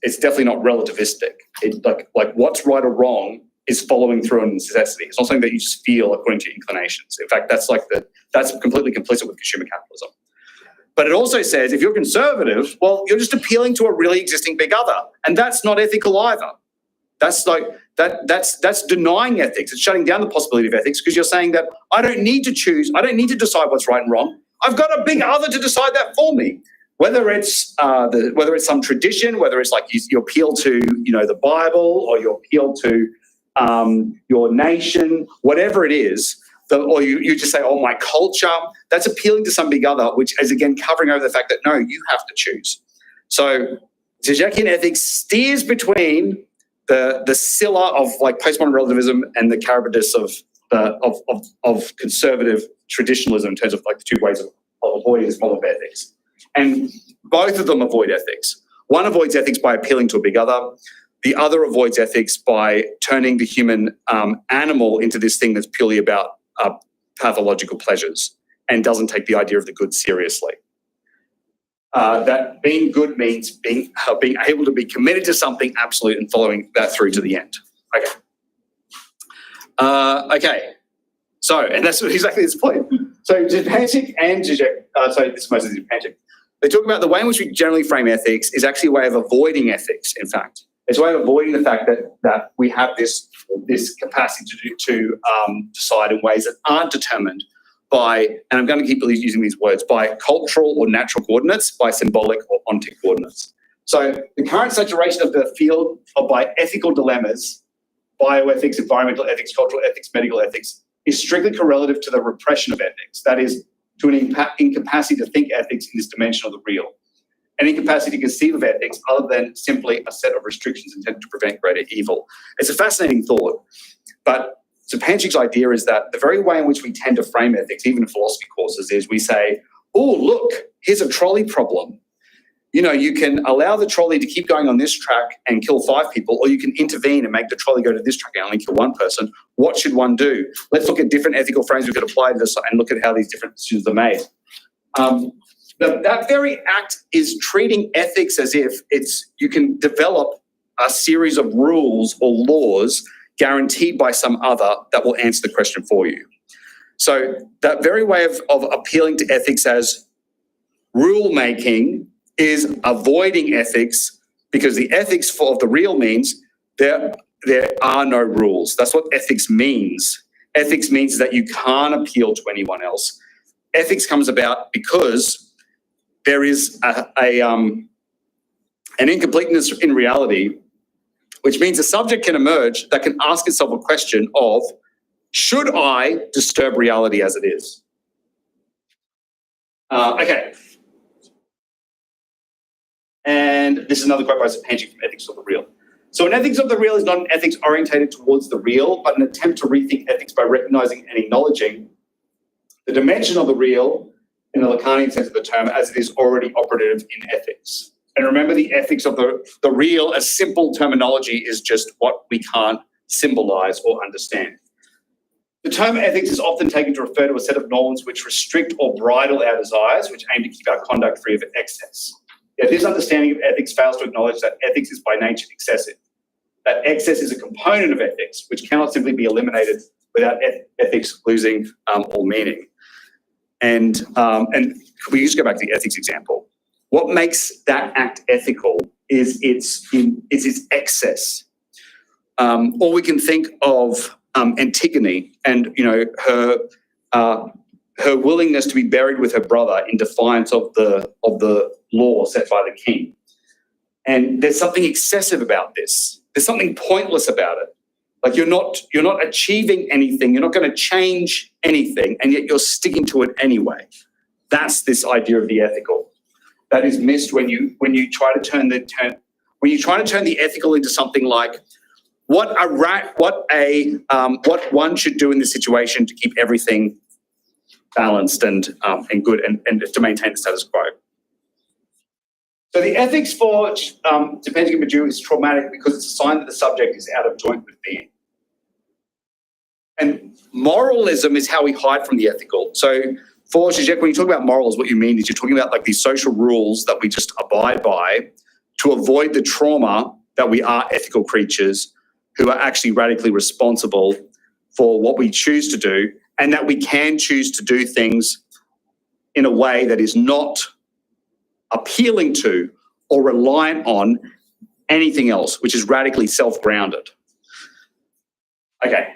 it's definitely not relativistic. It like what's right or wrong is following through on necessity. It's not something that you just feel according to your inclinations. In fact, that's completely complicit with consumer capitalism. But it also says if you're conservative, well, you're just appealing to a really existing big other, and that's not ethical either. That's like that's denying ethics. It's shutting down the possibility of ethics because you're saying that I don't need to choose. I don't need to decide what's right and wrong. I've got a big other to decide that for me. Whether it's some tradition, whether it's like you appeal to the Bible or you appeal to your nation, whatever it is, or you just say, oh, my culture, that's appealing to some big other, which is again covering over the fact that no, you have to choose. So Žižekian ethics steers between the Scylla of like postmodern relativism and the Charybdis of conservative traditionalism in terms of like the two ways of avoiding this model of ethics. And both of them avoid ethics. One avoids ethics by appealing to a big other. The other avoids ethics by turning the human animal into this thing that's purely about pathological pleasures and doesn't take the idea of the good seriously. That being good means being able to be committed to something absolute and following that through to the end. Okay. So, and that's exactly this point. So Stepancic and Žižek, this is mostly Stepancic, they talk about the way in which we generally frame ethics is actually a way of avoiding ethics, in fact. It's a way of avoiding the fact that we have this capacity to decide in ways that aren't determined by, and I'm going to keep using these words, by cultural or natural coordinates, by symbolic or ontic coordinates. So the current saturation of the field by ethical dilemmas, bioethics, environmental ethics, cultural ethics, medical ethics, is strictly correlative to the repression of ethics. That is, to an incapacity to think ethics in this dimension of the real. An incapacity to conceive of ethics other than simply a set of restrictions intended to prevent greater evil. It's a fascinating thought, but Stepancic's idea is that the very way in which we tend to frame ethics, even in philosophy courses, is we say, oh, look, here's a trolley problem. You can allow the trolley to keep going on this track and kill 5 people, or you can intervene and make the trolley go to this track and only kill 1 person. What should one do? Let's look at different ethical frames we could apply to this and look at how these different decisions are made. That very act is treating ethics as if you can develop a series of rules or laws guaranteed by some other that will answer the question for you. So that very way of appealing to ethics as rule making is avoiding ethics, because the ethics of the real means there are no rules. That's what ethics means. Ethics means that you can't appeal to anyone else. Ethics comes about because there is an incompleteness in reality, which means a subject can emerge that can ask itself a question of, should I disturb reality as it is? Okay. And this is another quote by Stepancic from Ethics of the Real. So an ethics of the real is not an ethics orientated towards the real, but an attempt to rethink ethics by recognizing and acknowledging the dimension of the real in the Lacanian sense of the term as it is already operative in ethics. And remember, the ethics of the real as simple terminology is just what we can't symbolize or understand. The term ethics is often taken to refer to a set of norms which restrict or bridle our desires, which aim to keep our conduct free of excess. Yet this understanding of ethics fails to acknowledge that ethics is by nature excessive, that excess is a component of ethics, which cannot simply be eliminated without ethics losing all meaning. And could we just go back to the ethics example? What makes that act ethical is its excess. Or we can think of Antigone and her her willingness to be buried with her brother in defiance of the law set by the king. And there's something excessive about this. There's something pointless about it. Like you're not achieving anything. You're not going to change anything, and yet you're sticking to it anyway. That's this idea of the ethical that is missed when you try to turn the ethical into something like what one should do in this situation to keep everything balanced and good and to maintain the status quo. So the ethics for Dependent and Purdue is traumatic because it's a sign that the subject is out of joint with being. And moralism is how we hide from the ethical. So for Žižek, when you talk about morals, what you mean is you're talking about like these social rules that we just abide by to avoid the trauma that we are ethical creatures who are actually radically responsible for what we choose to do, and that we can choose to do things in a way that is not appealing to or reliant on anything else, which is radically self-grounded. Okay.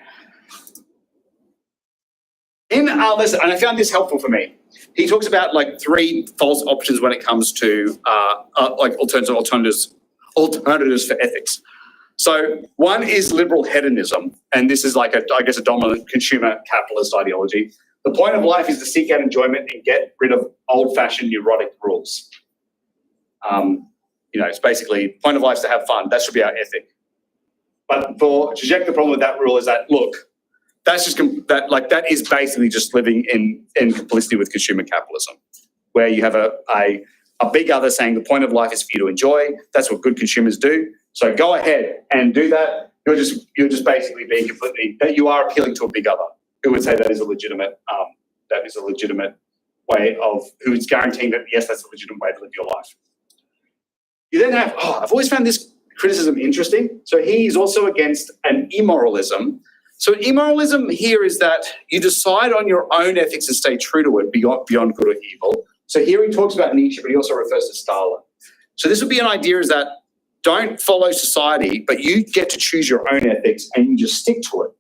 In our lesson, and I found this helpful for me, he talks about like 3 false options when it comes to like alternatives for ethics. So one is liberal hedonism, and this is like a dominant consumer capitalist ideology. The point of life is to seek out enjoyment and get rid of old-fashioned neurotic rules. It's basically point of life is to have fun. That should be our ethic. But for Žižek, the problem with that rule is that look, that is basically just living in complicity with consumer capitalism, where you have a big other saying the point of life is for you to enjoy. That's what good consumers do. So go ahead and do that. You're just basically being that you are appealing to a big other who would say that is a legitimate way of who is guaranteeing that yes, that's a legitimate way to live your life. You then have I've always found this criticism interesting. So he's also against an immoralism. So immoralism here is that you decide on your own ethics and stay true to it beyond good or evil. So here he talks about Nietzsche, but he also refers to Stalin. So this would be an idea is that don't follow society, but you get to choose your own ethics and you just stick to it.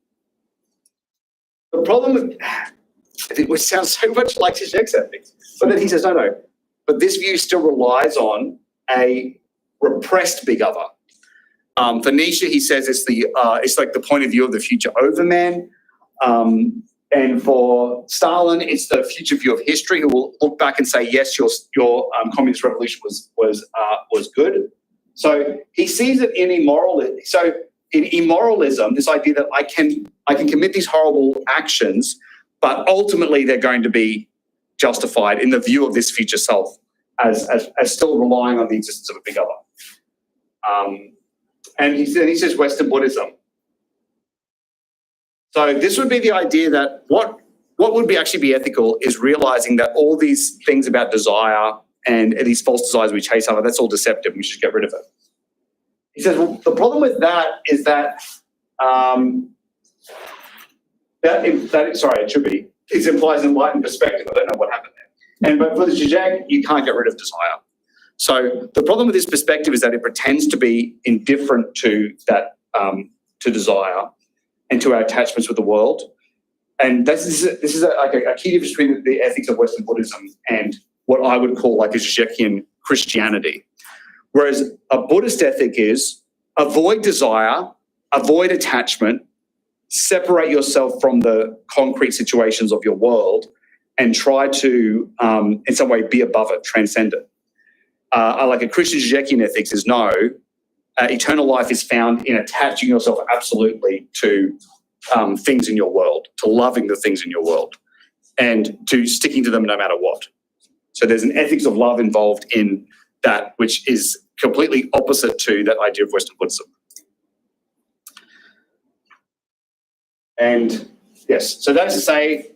The problem with which sounds so much like Žižek's ethics, but then he says, no. But this view still relies on a repressed big other. For Nietzsche, he says it's like the point of view of the future overman. And for Stalin, it's the future view of history who will look back and say, yes, your communist revolution was good. So he sees it in immoralism. So in immoralism, this idea that I can commit these horrible actions, but ultimately they're going to be justified in the view of this future self as still relying on the existence of a big other. And he says Western Buddhism. So this would be the idea that what would actually be ethical is realizing that all these things about desire and these false desires we chase after, that's all deceptive. We should get rid of it. He says, well, the problem with that is that, it should be, it implies enlightened perspective. I don't know what happened there. But for the Žižek, you can't get rid of desire. So the problem with this perspective is that it pretends to be indifferent to that, to desire and to our attachments with the world. And this is a key difference between the ethics of Western Buddhism and what I would call like a Žižekian Christianity. Whereas a Buddhist ethic is avoid desire, avoid attachment, separate yourself from the concrete situations of your world and try to, in some way, be above it, transcend it. Like a Christian Žižekian ethics is no, eternal life is found in attaching yourself absolutely to things in your world, to loving the things in your world, and to sticking to them no matter what. So there's an ethics of love involved in that, which is completely opposite to that idea of Western Buddhism. And yes, so that's to say,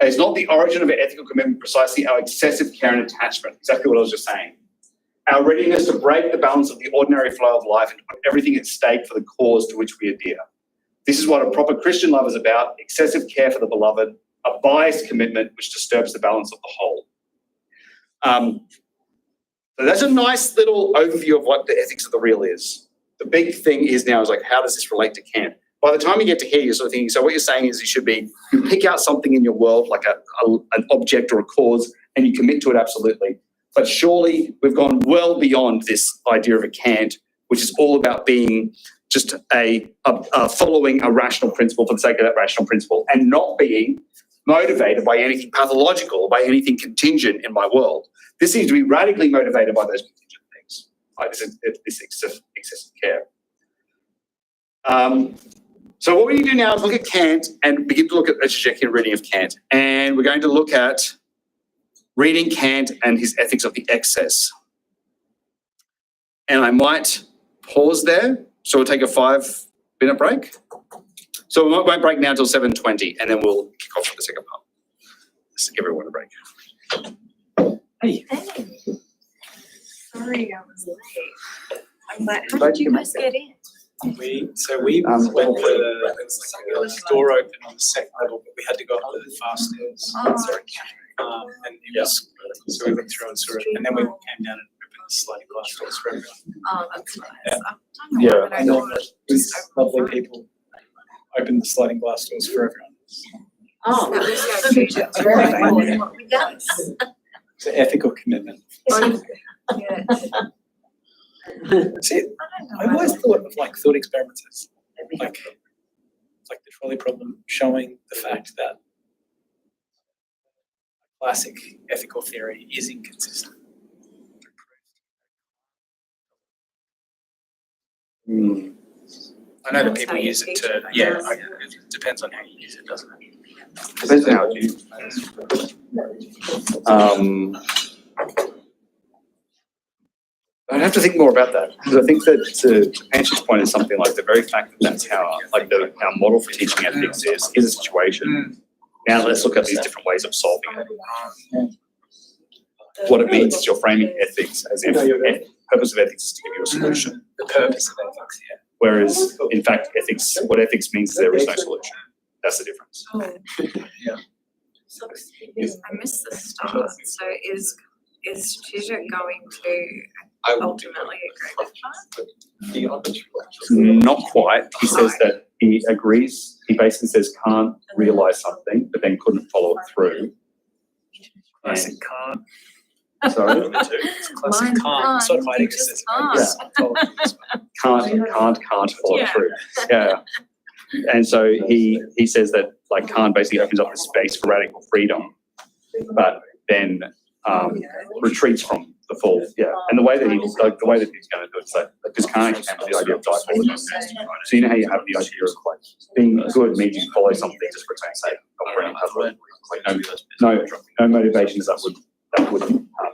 it's not the origin of an ethical commitment, precisely our excessive care and attachment, exactly what I was just saying. Our readiness to break the balance of the ordinary flow of life and put everything at stake for the cause to which we adhere. This is what a proper Christian love is about, excessive care for the beloved, a biased commitment which disturbs the balance of the whole. So that's a nice little overview of what the ethics of the real is. The big thing is now is like, how does this relate to Kant? by the time you get to here, you're sort of thinking, so what you're saying is you pick out something in your world, like an object or a cause, and you commit to it absolutely. But surely we've gone well beyond this idea of a Kant, which is all about being just a following a rational principle for the sake of that rational principle and not being motivated by anything pathological, by anything contingent in my world. This seems to be radically motivated by those contingent things, like this excessive care. So what we need to do now is look at Kant and begin to look at a Žižekian reading of Kant. And we're going to look at reading Kant and his ethics of the excess. And I might pause there. So we'll take a 5-minute break. So we won't break now until 7:20, and then we'll kick off with the second part. Let's give everyone a break. Hey. Sorry, I was late. I'm like, how did you guys get in? We went the door open on the second level, but we had to go up the fast stairs. And it was, so we went through and saw it, and then we came down and opened the sliding glass doors for everyone. Oh, that's nice. Yeah. I don't know why, but I thought It was lovely people opened the sliding glass doors for everyone. Oh, that was so cute. Very cool. What we got. It's an ethical commitment. Yeah. See, I always thought of like thought experiments as like the trolley problem, showing the fact that classic ethical theory is inconsistent. I know that That's people how you use it teach to, it, I yeah, guess. it depends on how you use it, doesn't it? Depends on how you use it. I'd have to think more about that, because I think that to Panch's point is something like the very fact that that's how, like our model for teaching ethics is, here's a situation. Now let's look at these different ways of solving it. What it means is you're framing ethics as if the purpose of ethics is to give you a solution. The purpose of ethics, yeah. Whereas, in fact, what ethics means is there is no solution. That's the difference. I missed the start. So is Žižek going to ultimately agree with that? Not quite. He says that he agrees. He basically says can't realise something, but then couldn't follow it through. Classic Kant. Sorry? It's classic Mine's Kant. Sort of Kant, hiding you just Can't follow Yeah. through. Yeah. And so he says that like Kant basically opens up the space for radical freedom, but then retreats from the full, And the way that he's going to do it is like, because Kant came with the idea of diabolism. So you know how you have the idea of like being good means you follow something just for its own sake, like no motivations that would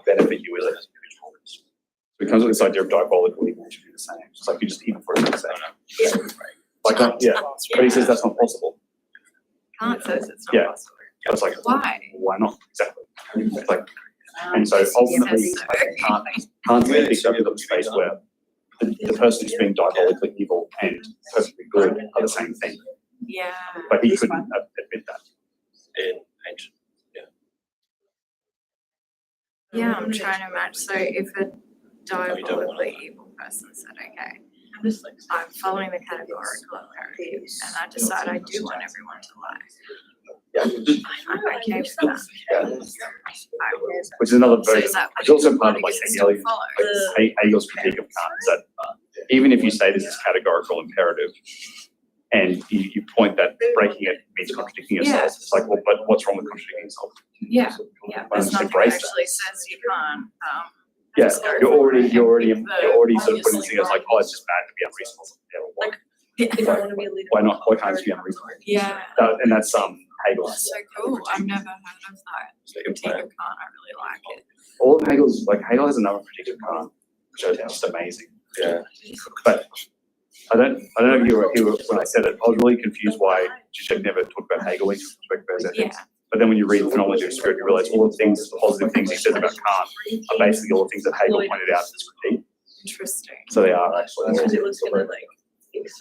benefit you as an individual. So it comes with this idea of diabolical evil, which should be the same. It's like you just evil for its own sake. Like that, but he says that's not possible. Kant says it's not possible. It's like Why? not exactly? It's like, and so ultimately, Kant's ethics opened up a space where the person who's being diabolically evil and perfectly good are the same thing. Yeah. But he couldn't admit that. In ancient. Yeah, I'm trying to match. So if a diabolically evil person said, okay, I'm following the categorical imperative and I decide I do want everyone to lie. I'm okay with that. I will. Which is another So version. is that It's also part of like you still Hegelian, follow? Hegel's critique of Kant is that even if you say this is categorical imperative and you point that breaking it means contradicting yourself, it's like, well, but what's wrong with contradicting yourself? Yeah, Why there's not nothing embrace that actually says you can't. Yeah, So you're already sort of obviously putting this thing as like, oh, it's just bad to be unreasonable. Yeah, well, why? If I want to be a leader. Why not? Why can't it be unreasonable? Yeah, And that's Hegel. that's so cool. I've never heard of that critique of Kant. I really like it. All of Hegel's, like Hegel has another critique of Kant, which are just amazing. Yeah. But I don't know if you were when I said it, I was really confused why Žižek never talked about Hegel in respect to his ethics. Yeah. But then when you read the Phenomenology of Spirit, you realise all the things, the positive things he says about Kant are basically all the things that Hegel pointed out in his critique. Interesting. So they are actually.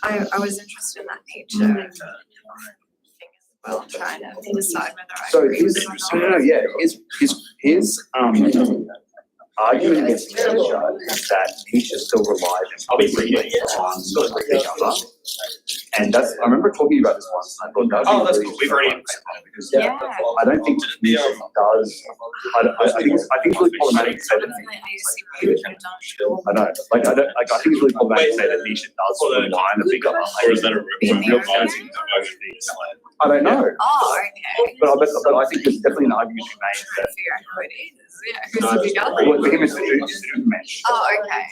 I was interested in that nature thing as well, trying to decide whether I So agree with it or not. his argument against Nietzsche is that Nietzsche still relied on reading on each other And that's, I remember talking about this once, and I thought that Oh, would that's be cool. really We've already. because Yeah. I don't think this does, I think it's really problematic to say that. I know, like, I think it's really problematic to say that Nisha does rely on a bigger. Or is that a real fancy? I don't know, Oh, okay. but I think there's definitely an argument to be made that. Figure out who it is, yeah, who's the big other? Well, for him, it's the Ubermensch. Oh, okay.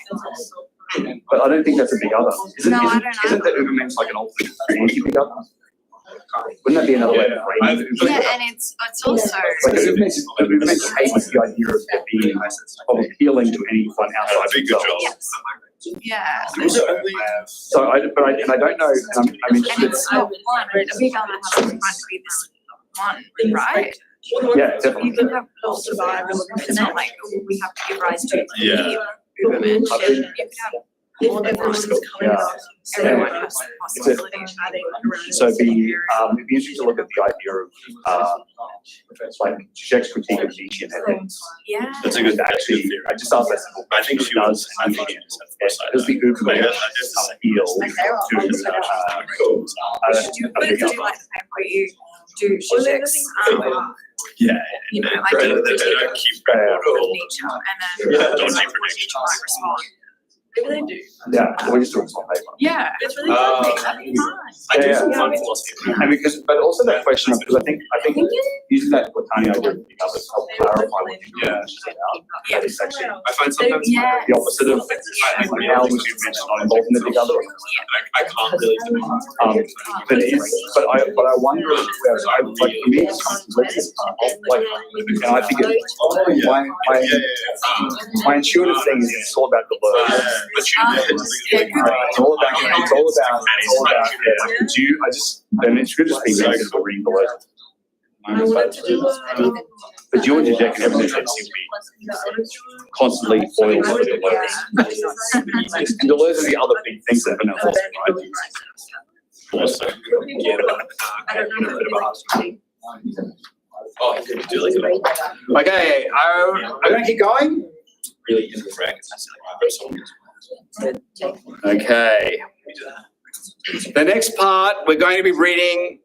But I don't think that's a big other. No, I don't know. Isn't the Ubermensch like an alternate big other? Wouldn't that be another way to frame it? Yeah, and it's also, Like the Ubermensch hates the idea of there being, of appealing to anyone outside That'd be a good themselves. job. yeah. So I don't know, I'm And interested, it's not one, a big other has to be this one, right? yeah, You definitely. can have full survival, and then like, oh, we have to give rise to Yeah. Ubermensch, and you can have everyone's coming Yeah. up, everyone has the possibility of adding. So it'd be interesting to look at the idea of, like, Žižek's critique of Nietzschean ethics. Yeah. That's a good Actually, theory. I just asked that simple I think question. she was. I think she just had foresight. Does the Ubermensch appeal to, But do like where you do Žižek's, Yeah. you know, like Right, you they critique don't of keep Yeah. Nietzsche, and then Yeah, like, don't what keep predictions. Nietzsche might respond. Maybe they do. yeah, we just do it on paper. Yeah. It's really I do Yeah. some fun philosophy. And because, but also that question of, because I think using that Platonic idea of the other help clarify what the Ubermensch is about. That is actually I find sometimes Yeah. the opposite of how was Ubermensch not involved in the big other. I can't really do it. But it is, but I wonder if, like, for me, it's complex, like, and I think my intuitive thing is it's all about the word. It's all about, yeah. Do you, and it should just be reasonable reading the words. But you and Žižek and everything seem to be constantly foiled by the words. And Deleuze is the other big thing that everyone else, right? Also, yeah, I don't know a bit about. oh, I do like it. Okay, I'm gonna keep going. Really easy to brag. It's like, Okay. The next part, we're going to be reading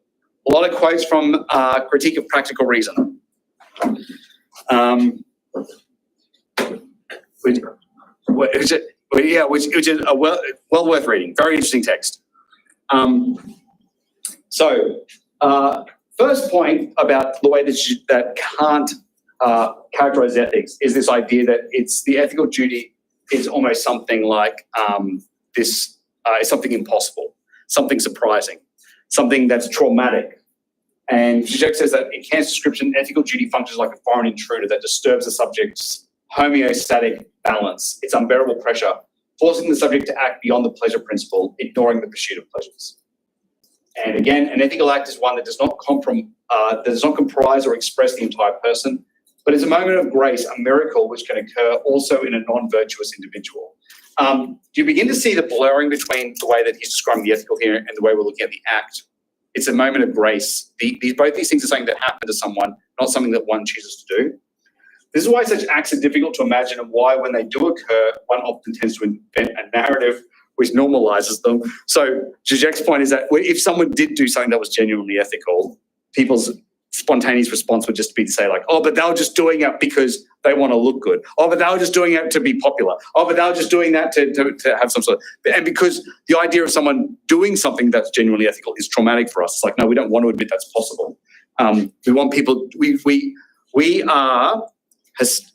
a lot of quotes from Critique of Practical Reason. Which is a well worth reading. Very interesting text. First point about the way that Kant characterizes ethics is this idea that it's the ethical duty is almost something like this is something impossible, something surprising, something that's traumatic. And Žižek says that in Kant's description, ethical duty functions like a foreign intruder that disturbs the subject's homeostatic balance, its unbearable pressure, forcing the subject to act beyond the pleasure principle, ignoring the pursuit of pleasures. And again, an ethical act is one that does not comprise or express the entire person, but is a moment of grace, a miracle which can occur also in a non-virtuous individual. Do you begin to see the blurring between the way that he's describing the ethical here and the way we're looking at the act? It's a moment of grace. Both these things are something that happen to someone, not something that one chooses to do. This is why such acts are difficult to imagine and why, when they do occur, one often tends to invent a narrative which normalizes them. So Žižek's point is that if someone did do something that was genuinely ethical, people's spontaneous response would just be to say like, oh, but they were just doing it because they want to look good. Oh, but they were just doing it to be popular. Oh, but they were just doing that to have some sort of, and because the idea of someone doing something that's genuinely ethical is traumatic for us. It's like, no, we don't want to admit that's possible. We want people, we are,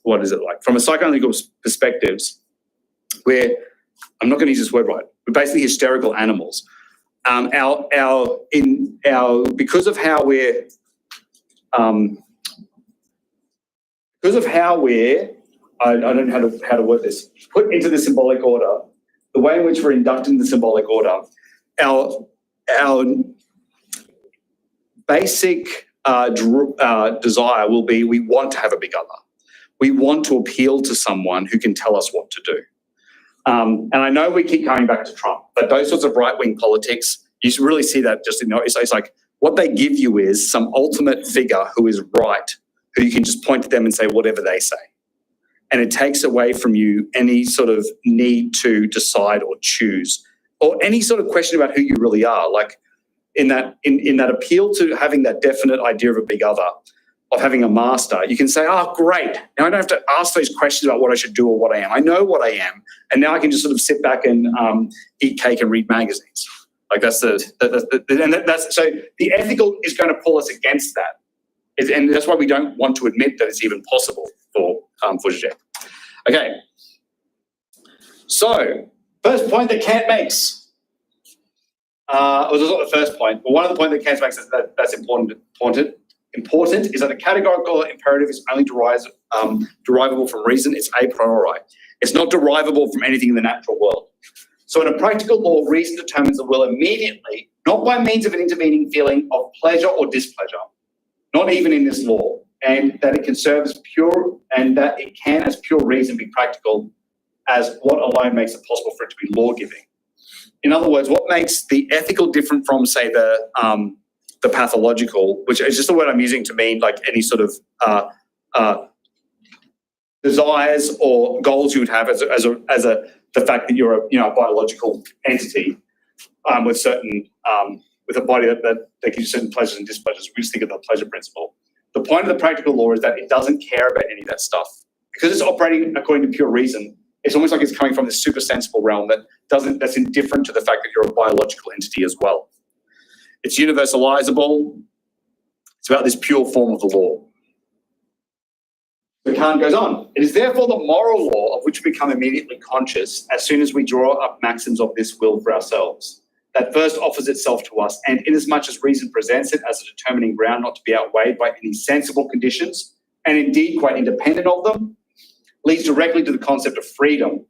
what is it like? From a psychoanalytical perspectives, we're, I'm not going to use this word right, we're basically hysterical animals. Because of how we're, I don't know how to word this, put into the symbolic order, the way in which we're inducted in the symbolic order, our basic desire will be we want to have a big other. We want to appeal to someone who can tell us what to do. And I know we keep coming back to Trump, but those sorts of right-wing politics, you really see that just in, it's like what they give you is some ultimate figure who is right, who you can just point to them and say whatever they say. And it takes away from you any sort of need to decide or choose or any sort of question about who you really are, like in that appeal to having that definite idea of a big other, of having a master, you can say, oh, great. Now I don't have to ask those questions about what I should do or what I am. I know what I am. And now I can just sort of sit back and eat cake and read magazines. Like that's so the ethical is going to pull us against that. And that's why we don't want to admit that it's even possible for Žižek. Okay. So, first point that Kant makes. It was not the first point, but one of the points that Kant makes that's important is that the categorical imperative is only derivable from reason. It's a priori. It's not derivable from anything in the natural world. So in a practical law, reason determines the will immediately, not by means of an intervening feeling of pleasure or displeasure, not even in this law, and that it can serve as pure, and that it can, as pure reason, be practical as what alone makes it possible for it to be law-giving. In other words, what makes the ethical different from, say, the pathological, which is just the word I'm using to mean like any sort of desires or goals you would have as the fact that you're a biological entity with certain with a body that gives you certain pleasures and displeasures. We just think of the pleasure principle. The point of the practical law is that it doesn't care about any of that stuff because it's operating according to pure reason. It's almost like it's coming from this super sensible realm that's indifferent to the fact that you're a biological entity as well. It's universalizable. It's about this pure form of the law. The Kant goes on. It is therefore the moral law of which we become immediately conscious as soon as we draw up maxims of this will for ourselves. That first offers itself to us, and inasmuch as reason presents it as a determining ground not to be outweighed by any sensible conditions, and indeed quite independent of them, leads directly to the concept of freedom.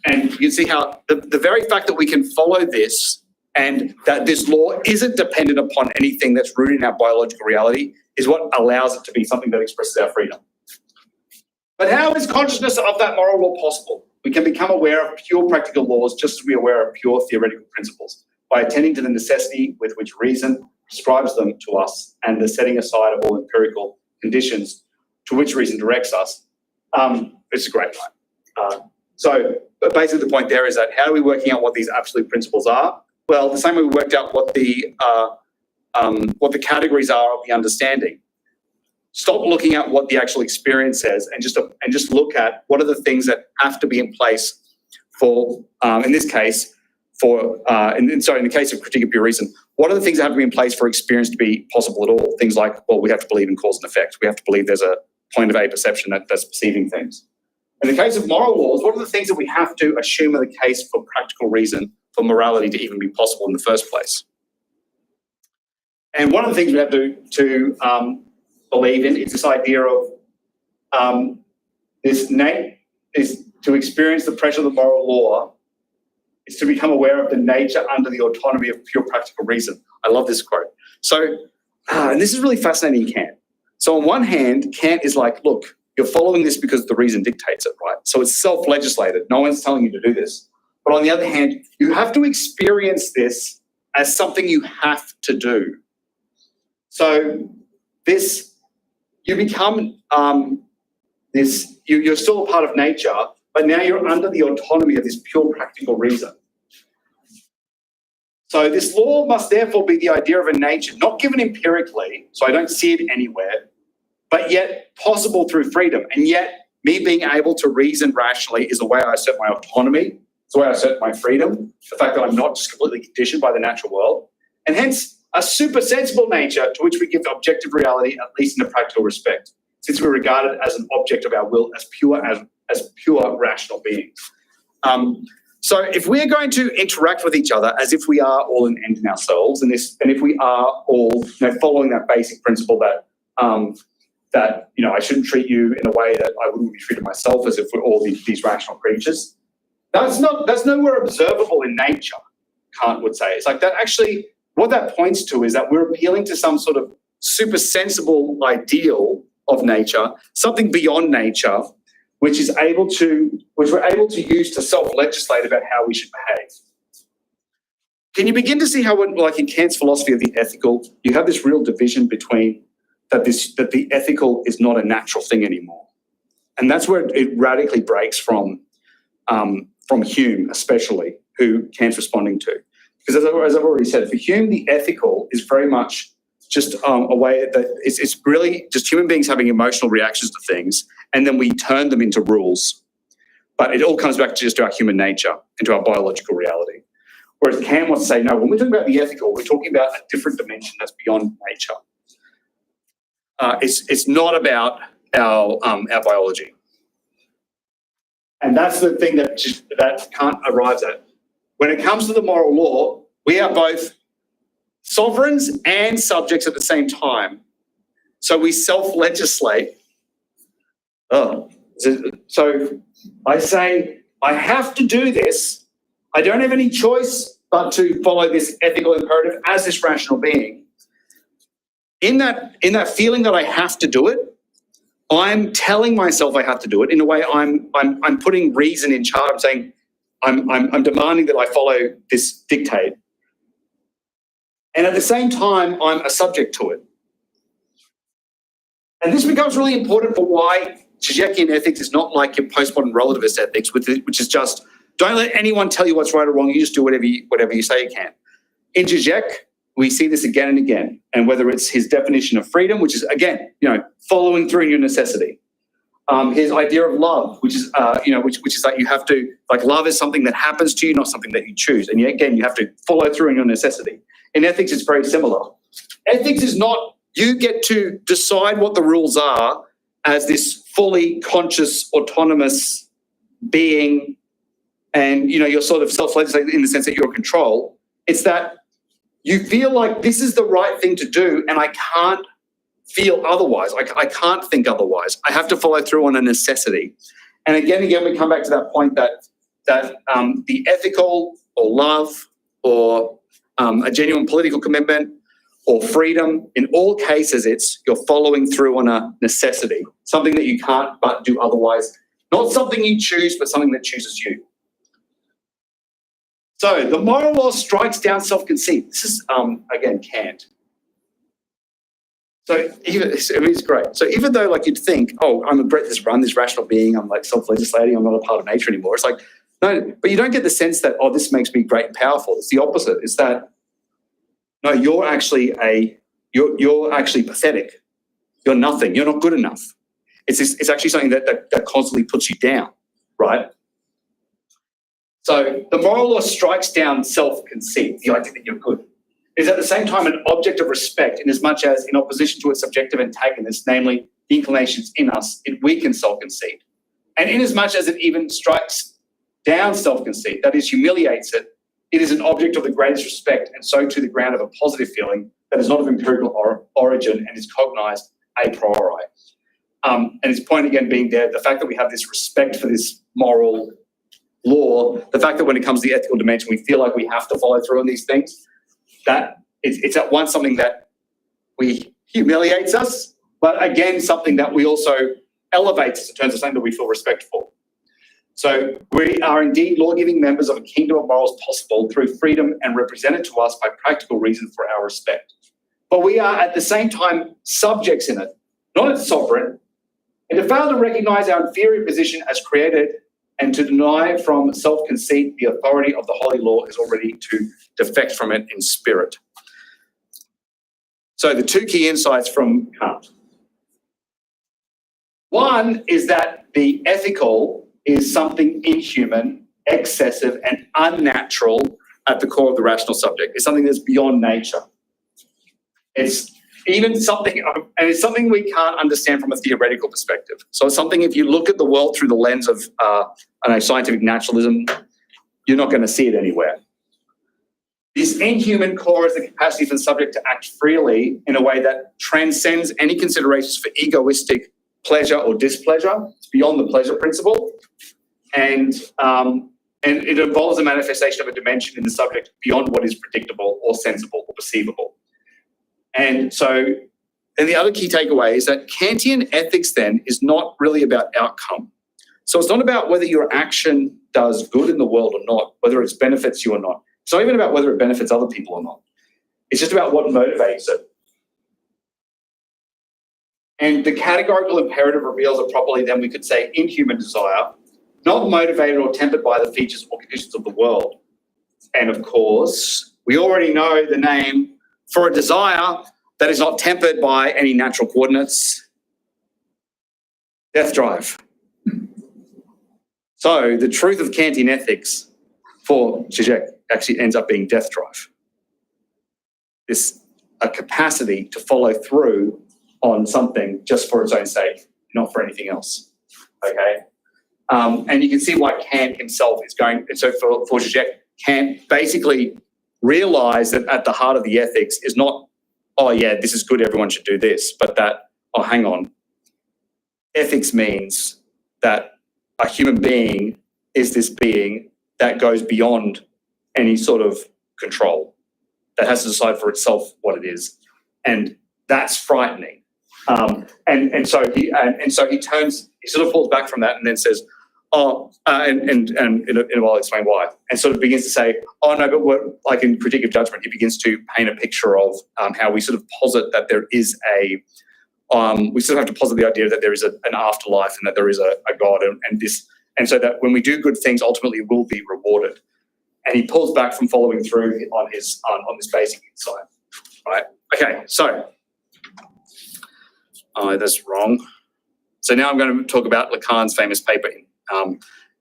And you can see how the very fact that we can follow this and that this law isn't dependent upon anything that's rooted in our biological reality is what allows it to be something that expresses our freedom. But how is consciousness of that moral law possible? We can become aware of pure practical laws just as we are aware of pure theoretical principles by attending to the necessity with which reason prescribes them to us and the setting aside of all empirical conditions to which reason directs us. It's a great line. But basically the point there is that how are we working out what these absolute principles are? Well, the same way we worked out what the categories are of the understanding. Stop looking at what the actual experience says and just look at what are the things that have to be in place for, in this case, in the case of critique of pure reason, what are the things that have to be in place for experience to be possible at all? Things like, well, we have to believe in cause and effect. We have to believe there's a point of a perception that's perceiving things. In the case of moral laws, what are the things that we have to assume are the case for practical reason for morality to even be possible in the first place? And one of the things we have to believe in is this idea of is to experience the pressure of the moral law is to become aware of the nature under the autonomy of pure practical reason. I love this quote. So, and this is really fascinating in Kant. So on one hand, Kant is like, look, you're following this because the reason dictates it, right? So it's self-legislated. No one's telling you to do this. But on the other hand, you have to experience this as something you have to do. So you become you're still a part of nature, but now you're under the autonomy of this pure practical reason. So this law must therefore be the idea of a nature, not given empirically, so I don't see it anywhere, but yet possible through freedom. And yet me being able to reason rationally is the way I assert my autonomy, it's the way I assert my freedom, the fact that I'm not just completely conditioned by the natural world, and hence a super sensible nature to which we give objective reality, at least in a practical respect, since we regard it as an object of our will, as pure rational beings. So if we're going to interact with each other as if we are all an end in ourselves, and if we are all following that basic principle that I shouldn't treat you in a way that I wouldn't be treated myself, as if we're all these rational creatures, that's nowhere observable in nature, Kant would say. It's like that actually, what that points to is that we're appealing to some sort of super sensible ideal of nature, something beyond nature, which we're able to use to self-legislate about how we should behave. Can you begin to see how, like in Kant's philosophy of the ethical, you have this real division between that the ethical is not a natural thing anymore, and that's where it radically breaks from Hume, especially, who Kant's responding to. Because as I've already said, for Hume, the ethical is very much just a way that it's really just human beings having emotional reactions to things, and then we turn them into rules. But it all comes back to just our human nature and to our biological reality. Whereas Kant wants to say, no, when we're talking about the ethical, we're talking about a different dimension that's beyond nature. It's not about our biology. And that's the thing that Kant arrives at. When it comes to the moral law, we are both sovereigns and subjects at the same time. So we self-legislate. So I say, I have to do this. I don't have any choice but to follow this ethical imperative as this rational being. In that feeling that I have to do it, I'm telling myself I have to do it. In a way, I'm putting reason in charge. I'm saying I'm demanding that I follow this dictate. And at the same time, I'm a subject to it. And this becomes really important for why Žižekian ethics is not like your postmodern relativist ethics, which is just don't let anyone tell you what's right or wrong. You just do whatever you say you can. In Žižek, we see this again and again. And whether it's his definition of freedom, which is, again, following through in your necessity. His idea of love, which is, which is like you have to, like love is something that happens to you, not something that you choose. And yet again, you have to follow through in your necessity. In ethics, it's very similar. Ethics is not, you get to decide what the rules are as this fully conscious, autonomous being, and, you're sort of self-legislated in the sense that you're in control. It's that you feel like this is the right thing to do, and I can't feel otherwise. I can't think otherwise. I have to follow through on a necessity. And again, we come back to that point that the ethical or love or a genuine political commitment or freedom, in all cases, you're following through on a necessity, something that you can't but do otherwise. Not something you choose, but something that chooses you. So the moral law strikes down self-conceit. This is, again, Kant. So it's great. So even though you'd think, I'm this rational being, I'm self-legislating, I'm not a part of nature anymore. It's like, no, but you don't get the sense that, this makes me great and powerful. It's the opposite. It's that, no, you're actually pathetic. You're nothing. You're not good enough. It's actually something that constantly puts you down, right? So the moral law strikes down self-conceit, the idea that you're good. It is at the same time an object of respect in as much as, in opposition to its subjective antagonist, namely the inclinations in us, it weakens self-conceit. And in as much as it even strikes down self-conceit, that is, humiliates it, it is an object of the greatest respect, and so to the ground of a positive feeling that is not of empirical origin and is cognized a priori. And his point again being there, the fact that we have this respect for this moral law, the fact that when it comes to the ethical dimension, we feel like we have to follow through on these things, that it's at once something that humiliates us, but again, something that we also elevates in terms of something that we feel respect for. So we are indeed law-giving members of a kingdom of morals possible through freedom and represented to us by practical reason for our respect. But we are at the same time subjects in it, not its sovereign. And to fail to recognise our inferior position as created and to deny from self-conceit the authority of the holy law is already to defect from it in spirit. So the two key insights from Kant. One is that the ethical is something inhuman, excessive, and unnatural at the core of the rational subject. It's something that's beyond nature. It's even something, and it's something we can't understand from a theoretical perspective. So it's something, if you look at the world through the lens of scientific naturalism, you're not going to see it anywhere. This inhuman core is the capacity for the subject to act freely in a way that transcends any considerations for egoistic pleasure or displeasure. It's beyond the pleasure principle. And it involves a manifestation of a dimension in the subject beyond what is predictable or sensible or perceivable. And the other key takeaway is that Kantian ethics then is not really about outcome. So it's not about whether your action does good in the world or not, whether it benefits you or not. It's not even about whether it benefits other people or not. It's just about what motivates it. And the categorical imperative reveals a properly, then we could say, inhuman desire, not motivated or tempered by the features or conditions of the world, And of course, we already know the name for a desire that is not tempered by any natural coordinates. Death drive. So the truth of Kantian ethics for Žižek actually ends up being death drive. This a capacity to follow through on something just for its own sake, not for anything else. Okay? And you can see why Kant himself is going, and so for Žižek, Kant basically realized that at the heart of the ethics is not, oh yeah, this is good, everyone should do this, but that, oh, hang on. Ethics means that a human being is this being that goes beyond any sort of control, that has to decide for itself what it is. And that's frightening. And so he turns, he sort of falls back from that and then says, and in a while I'll explain why. And sort of begins to say, oh no, but what, like in Critique of Judgment, he begins to paint a picture of how we sort of posit that there is we sort of have to posit the idea that there is an afterlife and that there is a God and so that when we do good things, ultimately we'll be rewarded. And he pulls back from following through on this basic insight, right? Okay, so that's wrong. So now I'm going to talk about Lacan's famous paper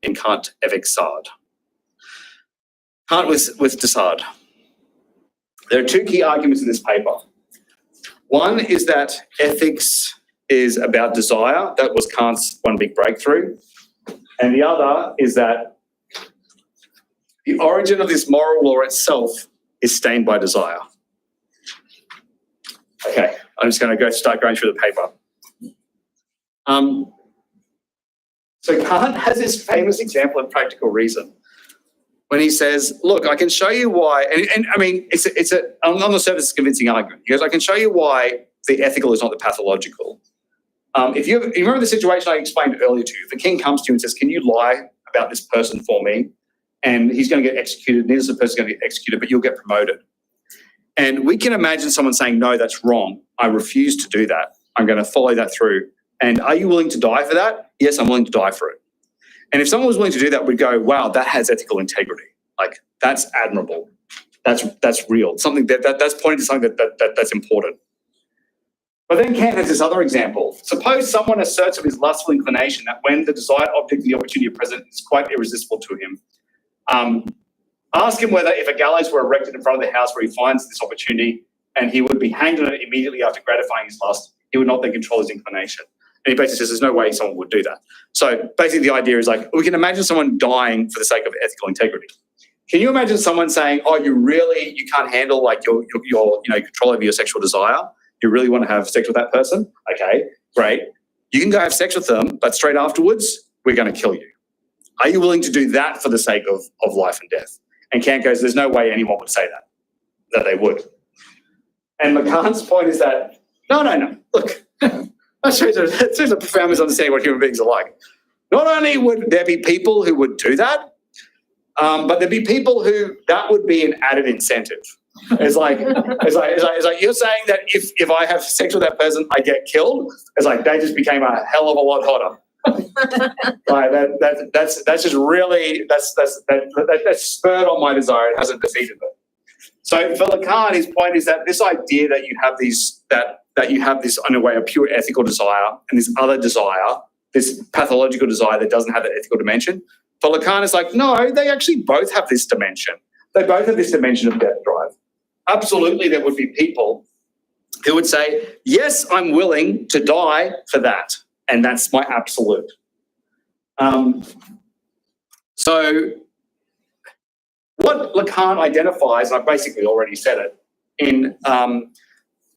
in Kant avec Sade. Kant with de Sade. There are two key arguments in this paper. One is that ethics is about desire. That was Kant's one big breakthrough. And the other is that the origin of this moral law itself is stained by desire. Okay, I'm just going to start going through the paper. So Kant has this famous example of practical reason when he says, look, I can show you why, and I mean, on the surface, it's a convincing argument. He goes, I can show you why the ethical is not the pathological. If you remember the situation I explained earlier to you, if a king comes to you and says, can you lie about this person for me? And he's going to get executed, neither is the person going to get executed, but you'll get promoted. And we can imagine someone saying, no, that's wrong. I refuse to do that. I'm going to follow that through. And are you willing to die for that? Yes, I'm willing to die for it. And if someone was willing to do that, we'd go, wow, that has ethical integrity. Like, that's admirable. That's real. Something that's pointing to something that's important. But then Kant has this other example. Suppose someone asserts of his lustful inclination that when the desired object and the opportunity are present, it's quite irresistible to him. Ask him whether if a gallows were erected in front of the house where he finds this opportunity and he would be hanged on it immediately after gratifying his lust, he would not then control his inclination. And he basically says there's no way someone would do that. So basically the idea is like, we can imagine someone dying for the sake of ethical integrity. Can you imagine someone saying, oh, you can't handle like your control over your sexual desire? You really want to have sex with that person? Okay, great. You can go have sex with them, but straight afterwards, we're going to kill you. Are you willing to do that for the sake of life and death? And Kant goes, there's no way anyone would say that they would. And Lacan's point is that, no. Look, that shows a profound misunderstanding what human beings are like. Not only would there be people who would do that, but there'd be people who that would be an added incentive. It's like you're saying that if I have sex with that person, I get killed. It's like they just became a hell of a lot hotter. Like that's just really that's spurred on my desire. It hasn't defeated it. So for Lacan, his point is that this idea that you have that you have this in a way a pure ethical desire and this other desire, this pathological desire that doesn't have that ethical dimension. For Lacan, it's like, no, they actually both have this dimension. They both have this dimension of death drive. Absolutely, there would be people who would say, yes, I'm willing to die for that. And that's my absolute. So what Lacan identifies, and I basically already said it, in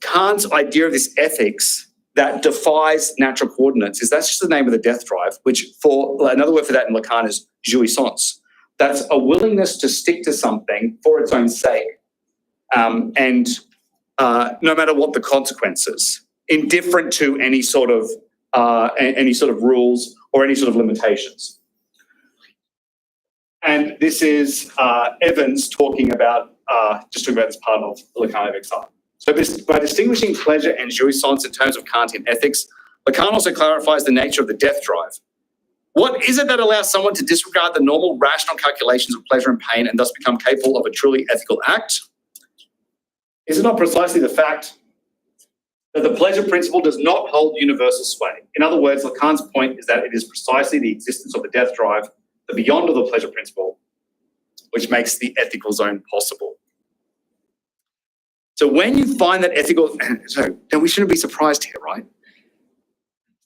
Kant's idea of this ethics that defies natural coordinates that's just the name of the death drive, which for another word for that in Lacan is jouissance. That's a willingness to stick to something for its own sake, and no matter what the consequences, indifferent to any sort of rules or any sort of limitations. And this is Evans talking about this part of Lacan avec Sade. So by distinguishing pleasure and jouissance in terms of Kantian ethics, Lacan also clarifies the nature of the death drive. What is it that allows someone to disregard the normal rational calculations of pleasure and pain and thus become capable of a truly ethical act? Is it not precisely the fact that the pleasure principle does not hold universal sway? In other words, Lacan's point is that it is precisely the existence of the death drive, the beyond of the pleasure principle, which makes the ethical zone possible. So when you find that ethical, then we shouldn't be surprised here, right?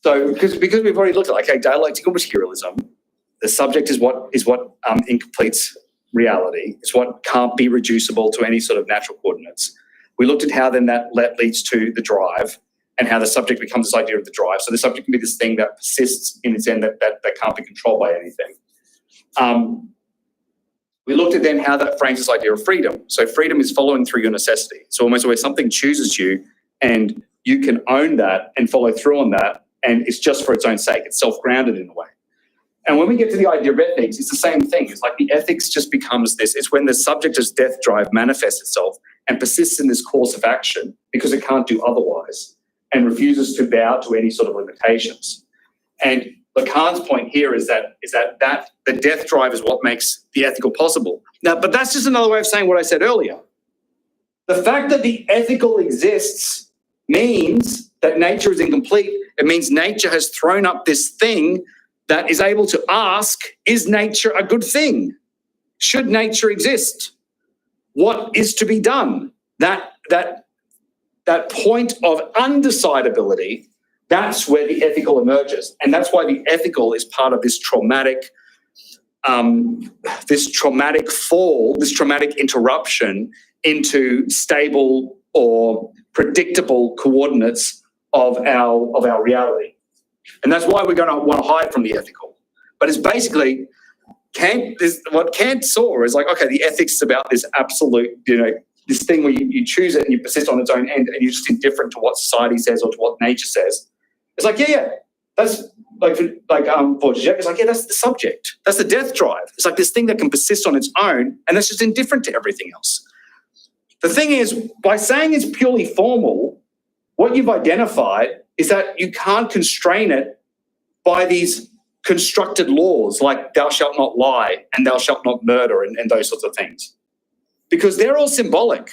So because we've already looked at, okay, dialectical materialism, the subject is what incompletes reality. It's what can't be reducible to any sort of natural coordinates. We looked at how then that leads to the drive and how the subject becomes this idea of the drive. So the subject can be this thing that persists in its end that can't be controlled by anything. We looked at then how that frames this idea of freedom. So freedom is following through your necessity. So almost where something chooses you and you can own that and follow through on that, and it's just for its own sake. It's self-grounded in a way. And when we get to the idea of ethics, it's the same thing. It's like the ethics just becomes this. It's when the subject's death drive manifests itself and persists in this course of action because it can't do otherwise and refuses to bow to any sort of limitations. And Lacan's point here is that the death drive is what makes the ethical possible. Now, but that's just another way of saying what I said earlier. The fact that the ethical exists means that nature is incomplete. It means nature has thrown up this thing that is able to ask, is nature a good thing? Should nature exist? What is to be done? That point of undecidability, that's where the ethical emerges. And that's why the ethical is part of this traumatic fall, this traumatic interruption into stable or predictable coordinates of our reality. And that's why we're going to want to hide from the ethical. But it's basically, what Kant saw is like, okay, the ethics is about this absolute, this thing where you choose it and you persist on its own end and you're just indifferent to what society says or to what nature says. It's like, yeah, that's for Žižek, it's like, yeah, that's the subject. That's the death drive. It's like this thing that can persist on its own and that's just indifferent to everything else. The thing is, by saying it's purely formal, what you've identified is that you can't constrain it by these constructed laws like thou shalt not lie and thou shalt not murder and those sorts of things. Because they're all symbolic.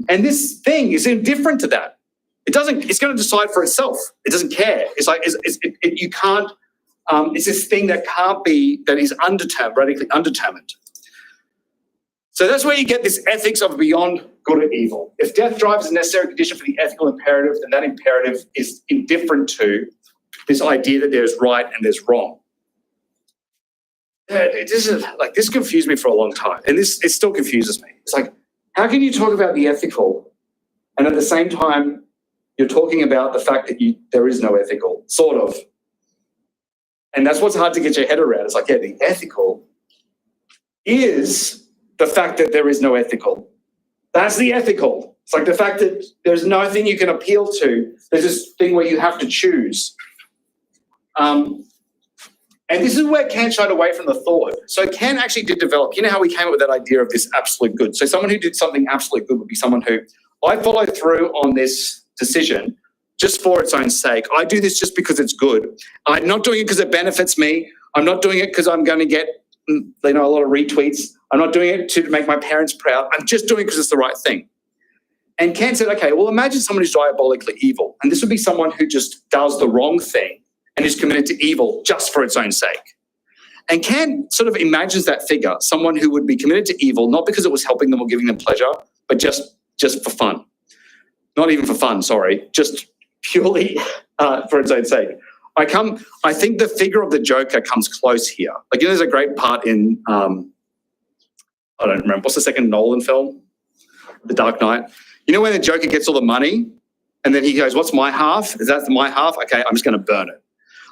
And this thing is indifferent to that. It's going to decide for itself. It doesn't care. It's like, you can't, it's this thing that can't be, that is undetermined, radically undetermined. So that's where you get this ethics of beyond good or evil. If death drive is a necessary condition for the ethical imperative, then that imperative is indifferent to this idea that there's right and there's wrong. This confused me for a long time, and it still confuses me. It's like, how can you talk about the ethical, and at the same time, you're talking about the fact that there is no ethical, sort of. And that's what's hard to get your head around. It's like, yeah, the ethical is the fact that there is no ethical. That's the ethical. It's like the fact that there's nothing you can appeal to. There's this thing where you have to choose. And this is where Kant shied away from the thought. So Kant actually did develop, you know how we came up with that idea of this absolute good. So someone who did something absolute good would be someone who, I follow through on this decision just for its own sake. I do this just because it's good. I'm not doing it because it benefits me. I'm not doing it because I'm going to get a lot of retweets. I'm not doing it to make my parents proud. I'm just doing it because it's the right thing. And Kant said, okay, well, imagine someone who's diabolically evil. And this would be someone who just does the wrong thing and is committed to evil just for its own sake. And Kant sort of imagines that figure, someone who would be committed to evil, not because it was helping them or giving them pleasure, but just for fun. Not even for fun, sorry, just purely for its own sake. I think the figure of the Joker comes close here. Like, there's a great part in, I don't remember, what's the second Nolan film? The Dark Knight. You know when the Joker gets all the money and then he goes, what's my half? Is that my half? Okay, I'm just going to burn it.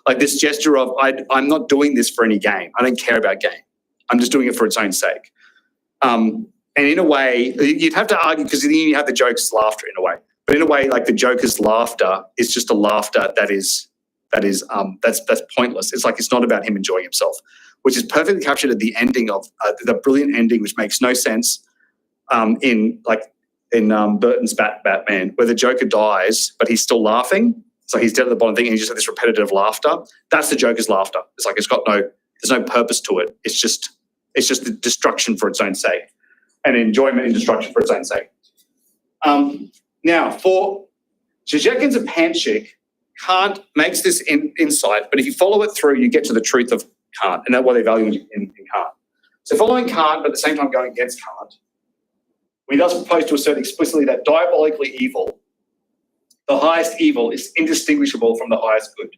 Like this gesture of, I'm not doing this for any gain. I don't care about gain. I'm just doing it for its own sake. And in a way, you'd have to argue, because then you have the Joker's laughter in a way. But in a way, like the Joker's laughter is just a laughter that's pointless. It's like, it's not about him enjoying himself, which is perfectly captured at the ending of the brilliant ending, which makes no sense in Burton's Batman, where the Joker dies, but he's still laughing. So he's dead at the bottom thing and he just had this repetitive laughter. That's the Joker's laughter. It's like there's no purpose to it. It's just the destruction for its own sake, and enjoyment in destruction for its own sake. Now, for Žižek and Zupančič, Kant makes this insight, but if you follow it through, you get to the truth of Kant, and that's what they value in Kant. So following Kant, but at the same time going against Kant, we thus propose to assert explicitly that diabolically evil, the highest evil, is indistinguishable from the highest good.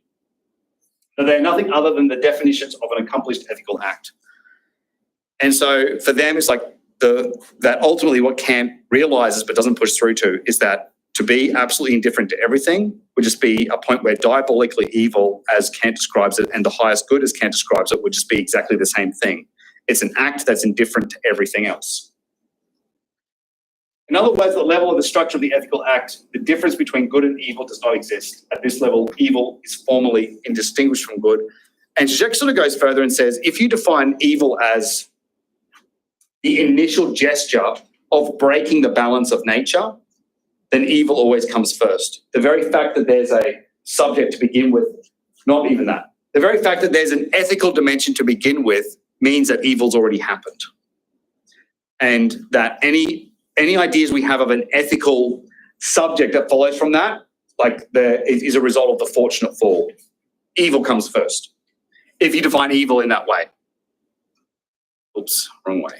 That they are nothing other than the definitions of an accomplished ethical act. And so for them, it's like that ultimately what Kant realizes but doesn't push through to is that to be absolutely indifferent to everything would just be a point where diabolically evil, as Kant describes it, and the highest good, as Kant describes it, would just be exactly the same thing. It's an act that's indifferent to everything else. In other words, the level of the structure of the ethical act, the difference between good and evil does not exist. At this level, evil is formally indistinguished from good. And Žižek sort of goes further and says, if you define evil as the initial gesture of breaking the balance of nature, then evil always comes first. The very fact that there's a subject to begin with, not even that. The very fact that there's an ethical dimension to begin with means that evil's already happened. And that any ideas we have of an ethical subject that follows from that, like is a result of the fortunate fall. Evil comes first. If you define evil in that way. Oops, wrong way.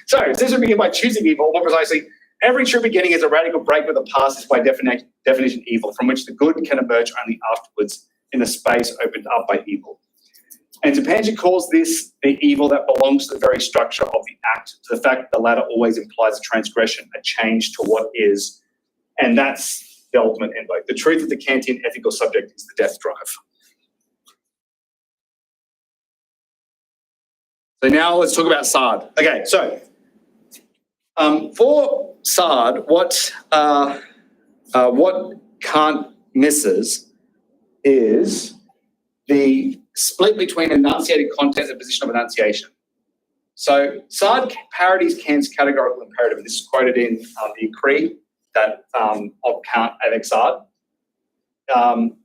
Sorry, it says we begin by choosing evil. More precisely, every true beginning is a radical break with the past is by definition evil, from which the good can emerge only afterwards in the space opened up by evil. And Zupančič calls this the evil that belongs to the very structure of the act, to the fact that the latter always implies a transgression, a change to what is. And that's the ultimate end. Like the truth of the Kantian ethical subject is the death drive. So now let's talk about Sard. Okay, so for Sard, what Kant misses is the split between enunciated content and position of enunciation. So Sard parodies Kant's categorical imperative. This is quoted in the Creed that of Kant avec Sard,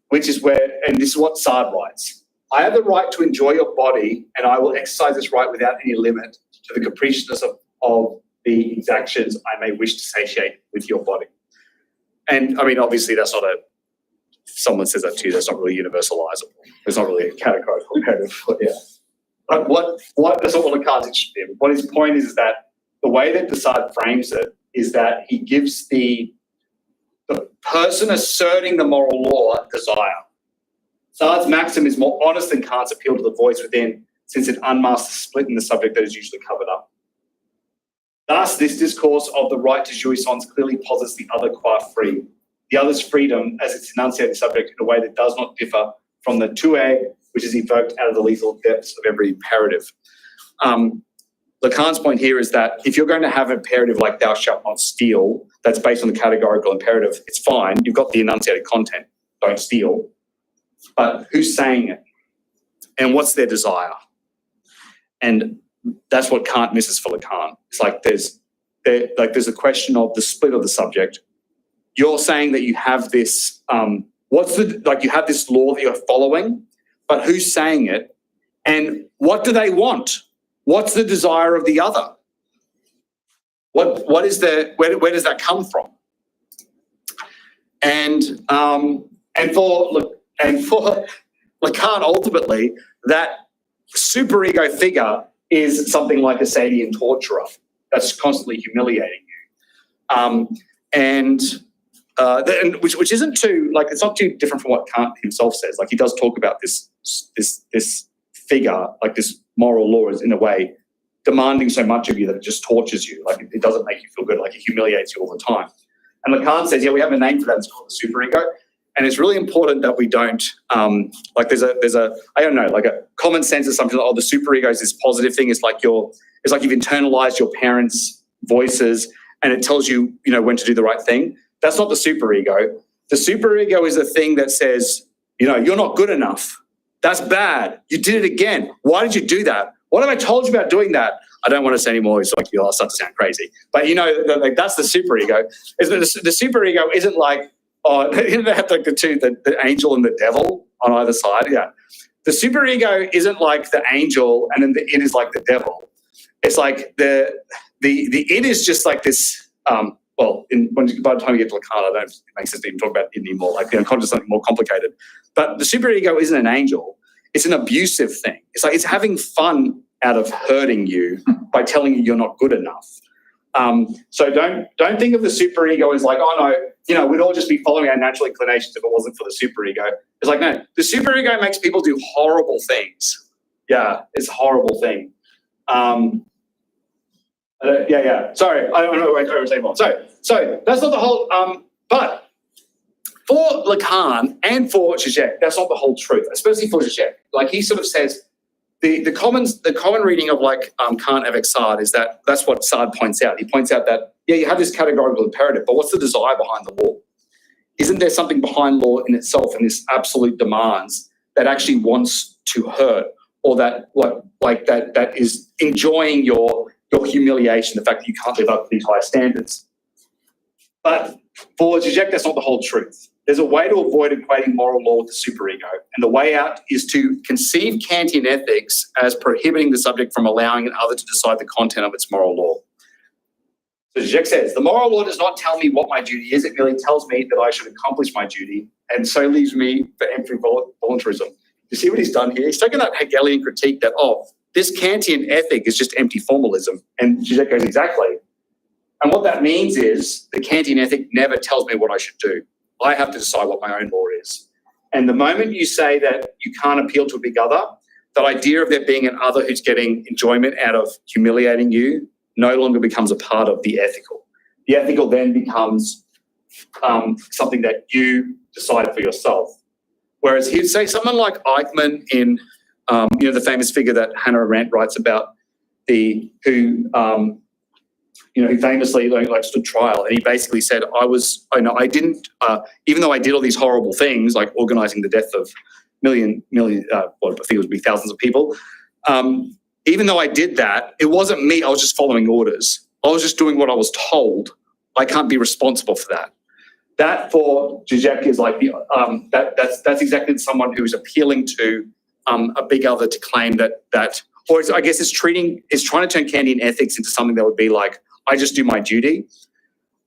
which is where, and this is what Sard writes. I have the right to enjoy your body, and I will exercise this right without any limit to the capriciousness of the exactions I may wish to satiate with your body. And I mean, obviously that's not if someone says that to you, that's not really universalizable. It's not really a categorical imperative. Yeah. But that's not what Kant's interested in. What his point is that the way that Sard frames it is that he gives the person asserting the moral law desire. Sard's maxim is more honest than Kant's appeal to the voice within, since it unmasks the split in the subject that is usually covered up. Thus, this discourse of the right to jouissance clearly posits the other qua free, the other's freedom as its enunciated subject in a way that does not differ from the tue, which is evoked out of the lethal depths of every imperative. Lacan's point here is that if you're going to have an imperative like thou shalt not steal, that's based on the categorical imperative, it's fine. You've got the enunciated content, don't steal. But who's saying it? And what's their desire? And that's what Kant misses for Lacan. It's like there's a question of the split of the subject. You're saying that you have this, you have this law that you're following, but who's saying it? And what do they want? What's the desire of the other? Where does that come from? And for Lacan, ultimately, that superego figure is something like a Sadian torturer that's constantly humiliating you, which isn't too it's not too different from what Kant himself says. Like he does talk about this figure, like this moral law, is in a way demanding so much of you that it just tortures you. Like it doesn't make you feel good. Like it humiliates you all the time. And Lacan says, yeah, we have a name for that. It's called the superego. And it's really important that we don't, there's a common sense assumption that, the superego is this positive thing. It's like you've internalized your parents' voices and it tells you, when to do the right thing. That's not the superego. The superego is the thing that says, you're not good enough. That's bad. You did it again. Why did you do that? What have I told you about doing that? I don't want to say anymore. It's like you'll start to sound crazy. But that's the superego. The superego isn't like, Oh, they have like the angel and the devil on either side. Yeah. The superego isn't like the angel and then the it is like the devil. It's like the it is just like this, by the time you get to Lacan, it makes sense to even talk about it anymore. Like the unconscious is something more complicated. But the superego isn't an angel. It's an abusive thing. It's like it's having fun out of hurting you by telling you you're not good enough. So don't think of the superego as like, oh no, we'd all just be following our natural inclinations if it wasn't for the superego. It's like, no, the superego makes people do horrible things. Yeah, it's a horrible thing. Sorry, I don't know what I was saying more. So that's not the whole. But for Lacan and for Žižek, that's not the whole truth, especially for Žižek. Like he sort of says, the common reading of like Kant avec Sade is that's what Sade points out. He points out that you have this categorical imperative, but what's the desire behind the law? Isn't there something behind law in itself and this absolute demands that actually wants to hurt, or that that is enjoying your humiliation, the fact that you can't live up to these high standards? But for Žižek, that's not the whole truth. There's a way to avoid equating moral law with the superego, and the way out is to conceive Kantian ethics as prohibiting the subject from allowing another to decide the content of its moral law. So Žižek says, the moral law does not tell me what my duty is, it merely tells me that I should accomplish my duty, and so leaves me for empty voluntarism. You see what he's done here? He's taken that Hegelian critique that, this Kantian ethic is just empty formalism, and Žižek goes, exactly. And what that means is the Kantian ethic never tells me what I should do. I have to decide what my own law is. And the moment you say that you can't appeal to a big other, that idea of there being an other who's getting enjoyment out of humiliating you no longer becomes a part of the ethical. The ethical then becomes something that you decide for yourself. Whereas he'd say someone like Eichmann in, the famous figure that Hannah Arendt writes about, who famously stood trial, and he basically said, I didn't, even though I did all these horrible things like organising the death of I think it would be thousands of people, even though I did that, it wasn't me, I was just following orders. I was just doing what I was told. I can't be responsible for that. That for Žižek is like that's exactly someone who is appealing to a big other to claim that, or I guess it's trying to turn Kantian ethics into something that would be like, I just do my duty.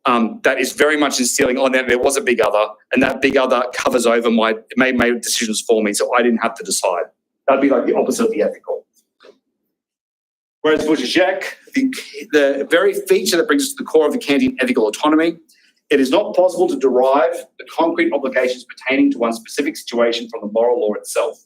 That is very much instilling on that there was a big other, and that big other covers over made decisions for me, so I didn't have to decide. That'd be like the opposite of the ethical. Whereas for Žižek, the very feature that brings us to the core of the Kantian ethical autonomy, it is not possible to derive the concrete obligations pertaining to one specific situation from the moral law itself,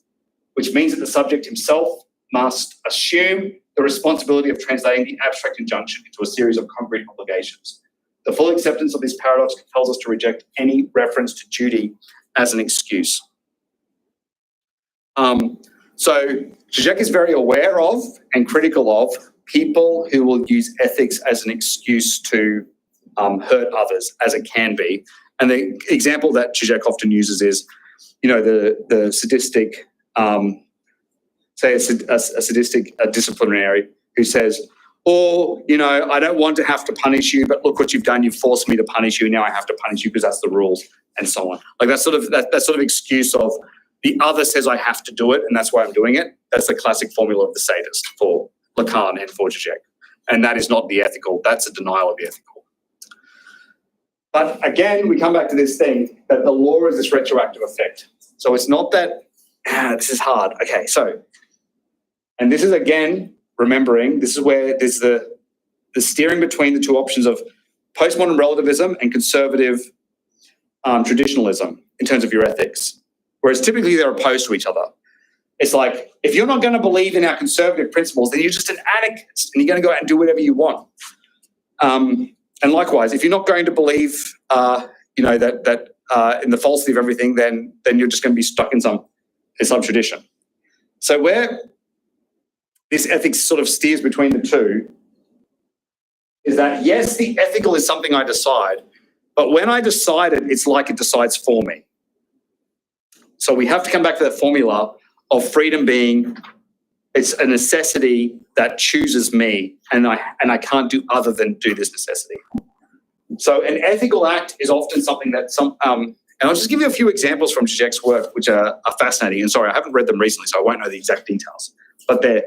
which means that the subject himself must assume the responsibility of translating the abstract injunction into a series of concrete obligations. The full acceptance of this paradox compels us to reject any reference to duty as an excuse. So Žižek is very aware of and critical of people who will use ethics as an excuse to hurt others, as it can be. And the example that Žižek often uses is, the sadistic, say a sadistic disciplinary who says, I don't want to have to punish you, but look what you've done. You've forced me to punish you. Now I have to punish you because that's the rules, and so on. Like that sort of excuse of the other says I have to do it, and that's why I'm doing it. That's the classic formula of the sadist for Lacan and for Žižek. And that is not the ethical. That's a denial of the ethical. But again, we come back to this thing that the law is this retroactive effect. So it's not that, this is hard. Okay, so, and this is again, remembering, this is where there's the steering between the two options of postmodern relativism and conservative traditionalism in terms of your ethics. Whereas typically they're opposed to each other. It's like, if you're not going to believe in our conservative principles, then you're just an anarchist and you're going to go out and do whatever you want. And likewise, if you're not going to believe, that in the falsity of everything, then you're just going to be stuck in some tradition. So where this ethics sort of steers between the two is that, yes, the ethical is something I decide, but when I decide it, it's like it decides for me. So we have to come back to that formula of freedom being, it's a necessity that chooses me, and I can't do other than do this necessity. So an ethical act is often something that and I'll just give you a few examples from Žižek's work, which are fascinating. And sorry, I haven't read them recently, so I won't know the exact details, but they're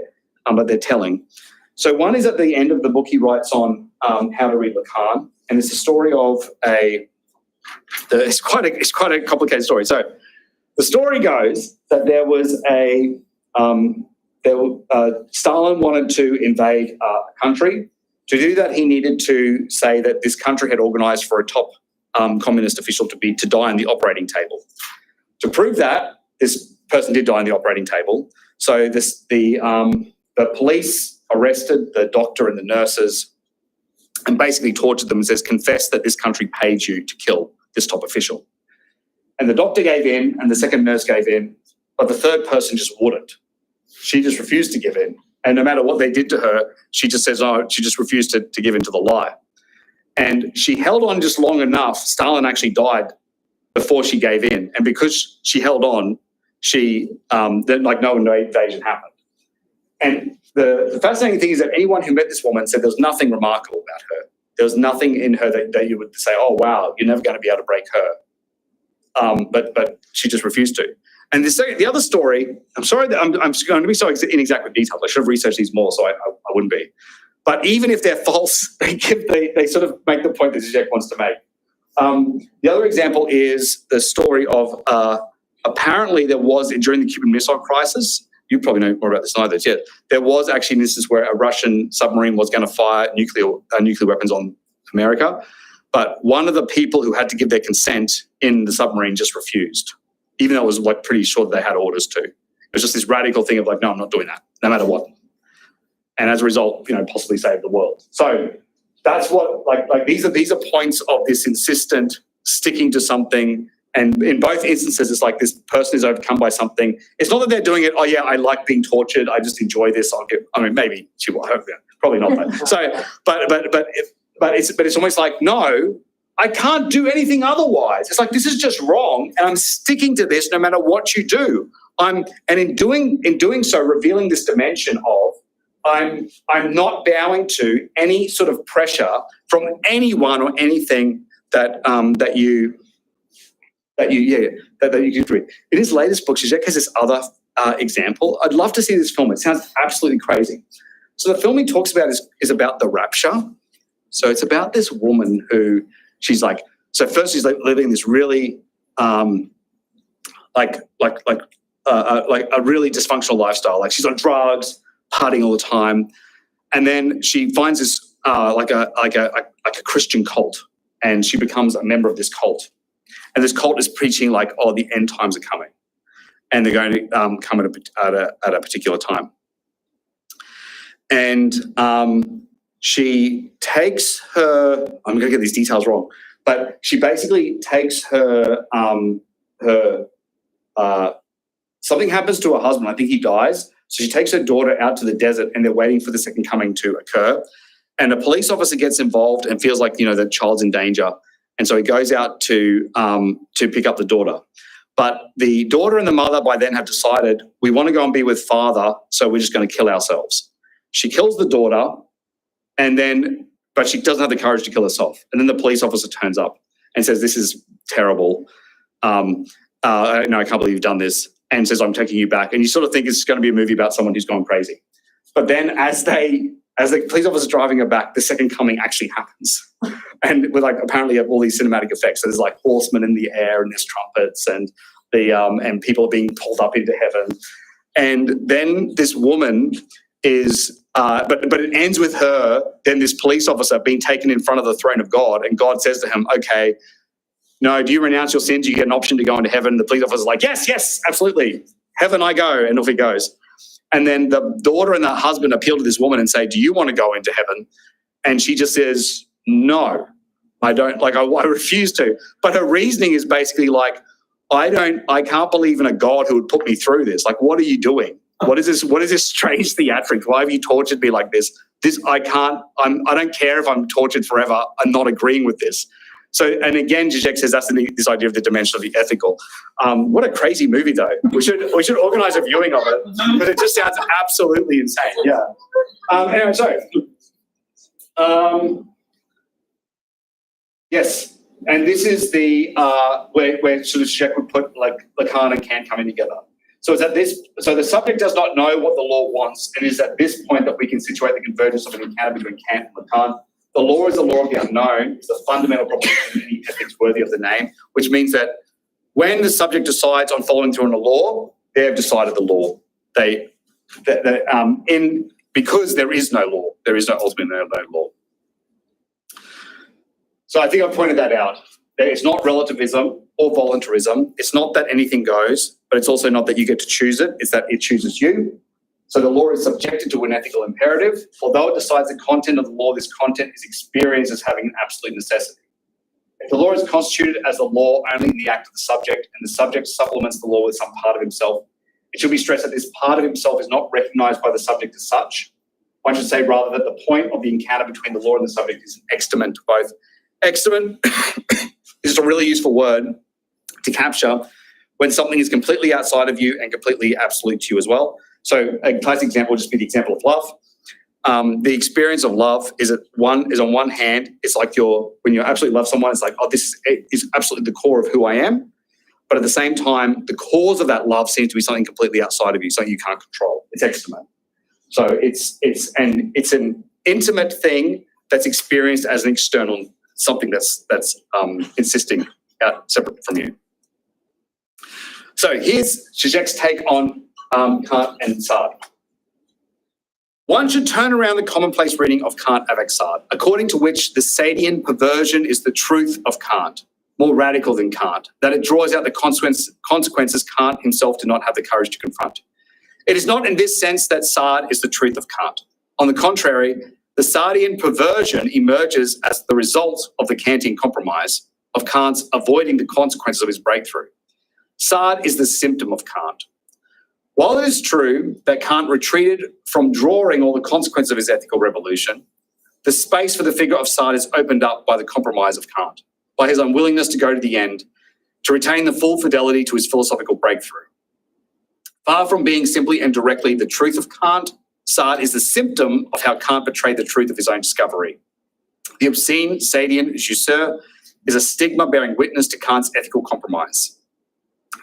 telling. So one is at the end of the book, he writes on how to read Lacan, and it's a story of it's quite a complicated story. So the story goes that there was Stalin wanted to invade a country. To do that, he needed to say that this country had organised for a top communist official to die on the operating table. To prove that, this person did die on the operating table. So the police arrested the doctor and the nurses and basically tortured them and says, confess that this country paid you to kill this top official. And the doctor gave in and the second nurse gave in, but the third person just wouldn't. She just refused to give in. And no matter what they did to her, she just says, oh, she just refused to give in to the lie. And she held on just long enough. Stalin actually died before she gave in. And because she held on, then no invasion happened. And the fascinating thing is that anyone who met this woman said there was nothing remarkable about her. There was nothing in her that you would say, oh, wow, you're never going to be able to break her. But she just refused to. And the other story, I'm sorry that I'm going to be so inexact with details. I should have researched these more, so I wouldn't be. But even if they're false, they sort of make the point that Žižek wants to make. The other example is the story of apparently there was, during the Cuban Missile Crisis, you probably know more about this than I do, yeah, there was actually an instance where a Russian submarine was going to fire nuclear weapons on America, but one of the people who had to give their consent in the submarine just refused, even though it was pretty sure that they had orders to. It was just this radical thing of no, I'm not doing that, no matter what. And as a result, possibly save the world. So that's what, these are points of this insistent sticking to something. And in both instances, it's like this person is overcome by something. It's not that they're doing it, oh yeah, I like being tortured, I just enjoy this. Maybe she will, probably not. But it's almost like, no, I can't do anything otherwise. It's like, this is just wrong, and I'm sticking to this no matter what you do. In doing so, revealing this dimension of I'm not bowing to any sort of pressure from anyone or anything that you can read. In his latest book, Žižek has this other example. I'd love to see this film. It sounds absolutely crazy. So the film he talks about is about the rapture. So it's about this woman who she's like. So first she's living this really like a really dysfunctional lifestyle. Like she's on drugs, partying all the time, and then she finds this like a Christian cult, and she becomes a member of this cult. And this cult is preaching the end times are coming, and they're going to come at a particular time. And she takes her. I'm going to get these details wrong, but she basically takes her. Something happens to her husband. I think he dies. So she takes her daughter out to the desert, and they're waiting for the second coming to occur. And a police officer gets involved and feels like the child's in danger. And so he goes out to pick up the daughter. But the daughter and the mother by then have decided, we want to go and be with father, so we're just going to kill ourselves. She kills the daughter, but she doesn't have the courage to kill herself. And then the police officer turns up and says, this is terrible. No, I can't believe you've done this. And says, I'm taking you back. And you sort of think it's going to be a movie about someone who's gone crazy. But then as the police officer driving her back, the second coming actually happens. And with apparently all these cinematic effects. So there's horsemen in the air and there's trumpets and and people are being pulled up into heaven. And then this woman is, but it ends with her, then this police officer being taken in front of the throne of God. And God says to him, okay, no, do you renounce your sins? You get an option to go into heaven. The police officer's like, yes, absolutely. Heaven I go. And off he goes. And then the daughter and the husband appeal to this woman and say, do you want to go into heaven? And she just says, no, I don't. I refuse to. But her reasoning is basically I can't believe in a God who would put me through this. What are you doing? What is this? What is this strange theatrics? Why have you tortured me like this? I don't care if I'm tortured forever. I'm not agreeing with this. So, and again, Žižek says that's this idea of the dimension of the ethical. What a crazy movie, though. We should organise a viewing of it because it just sounds absolutely insane. Yeah. Anyway, sorry. Yes, and this is the where sort of Žižek would put like Lacan and Kant coming together. So it's at this. So the subject does not know what the law wants, and it is at this point that we can situate the convergence of an encounter between Kant and Lacan. The law is the law of the unknown. It's a fundamental proposition in any ethics worthy of the name, which means that when the subject decides on following through on a law, they have decided the law. Because there is no law, there is ultimately no law. So I think I pointed that out. It's not relativism or voluntarism. It's not that anything goes, but it's also not that you get to choose it. It's that it chooses you. So the law is subjected to an ethical imperative. Although it decides the content of the law, this content is experienced as having an absolute necessity. If the law is constituted as the law only in the act of the subject, and the subject supplements the law with some part of himself, it should be stressed that this part of himself is not recognised by the subject as such. One should say rather that the point of the encounter between the law and the subject is an extement to both. Extement is a really useful word to capture when something is completely outside of you and completely absolute to you as well. So a classic example would just be the example of love. The experience of love is on one hand, it's like when you absolutely love someone, it's like, oh, this is absolutely the core of who I am. But at the same time, the cause of that love seems to be something completely outside of you, something you can't control. It's extement. So it's an intimate thing that's experienced as an external something that's insisting separate from you. So here's Žižek's take on Kant and Sartre. One should turn around the commonplace reading of Kant avec Sartre, according to which the Sadian perversion is the truth of Kant, more radical than Kant, that it draws out the consequences Kant himself did not have the courage to confront. It is not in this sense that Sartre is the truth of Kant. On the contrary, the Sardian perversion emerges as the result of the Kantian compromise, of Kant's avoiding the consequences of his breakthrough. Sartre is the symptom of Kant. While it is true that Kant retreated from drawing all the consequences of his ethical revolution, the space for the figure of Sartre is opened up by the compromise of Kant, by his unwillingness to go to the end, to retain the full fidelity to his philosophical breakthrough. Far from being simply and directly the truth of Kant, Sartre is the symptom of how Kant betrayed the truth of his own discovery. The obscene Sadian jouisseur is a stigma bearing witness to Kant's ethical compromise.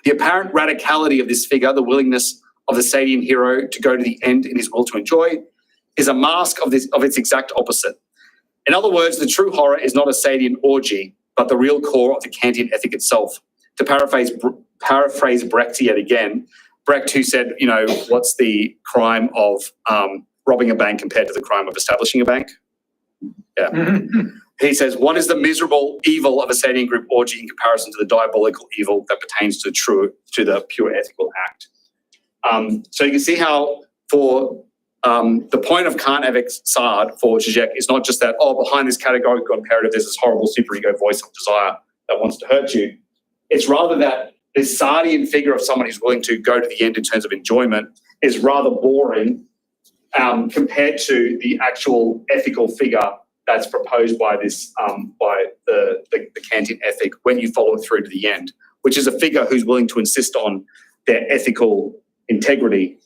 The apparent radicality of this figure, the willingness of the Sadian hero to go to the end in his will to enjoy, is a mask of its exact opposite. In other words, the true horror is not a Sadian orgy, but the real core of the Kantian ethic itself. To paraphrase Brecht yet again, Brecht, who said, what's the crime of robbing a bank compared to the crime of establishing a bank? Yeah. He says, one is the miserable evil of a Sadian group orgy in comparison to the diabolical evil that pertains to the pure ethical act. So you can see how for the point of Kant avec Sartre for Žižek is not just that, behind this categorical imperative, there's this horrible superego voice of desire that wants to hurt you. It's rather that this Sardian figure of someone who's willing to go to the end in terms of enjoyment is rather boring compared to the actual ethical figure that's proposed by this by the Kantian ethic when you follow it through to the end, which is a figure who's willing to insist on their ethical integrity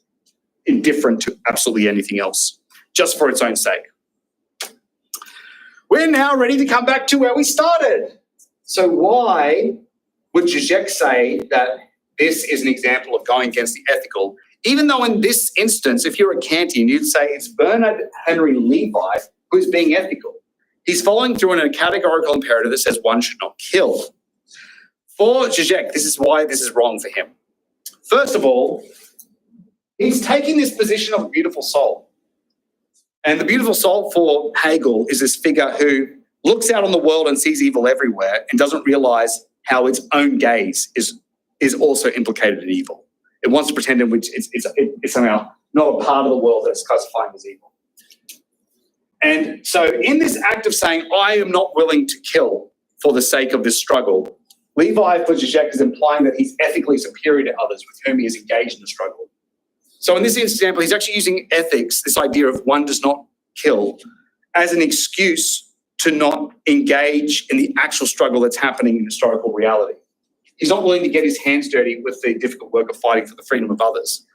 indifferent to absolutely anything else, just for its own sake. We're now ready to come back to where we started. So why would Žižek say that this is an example of going against the ethical, even though in this instance, if you're a Kantian, you'd say it's Bernard Henry Levi who's being ethical. He's following through on a categorical imperative that says one should not kill. For Žižek, this is why this is wrong for him. First of all, he's taking this position of a beautiful soul. And the beautiful soul for Hegel is this figure who looks out on the world and sees evil everywhere and doesn't realize how its own gaze is also implicated in evil. It wants to pretend in which it's somehow not a part of the world that's classifying as evil. And so in this act of saying, I am not willing to kill for the sake of this struggle, Levi for Žižek is implying that he's ethically superior to others with whom he is engaged in the struggle. So in this example, he's actually using ethics, this idea of one does not kill, as an excuse to not engage in the actual struggle that's happening in historical reality. He's not willing to get his hands dirty with the difficult work of fighting for the freedom of others.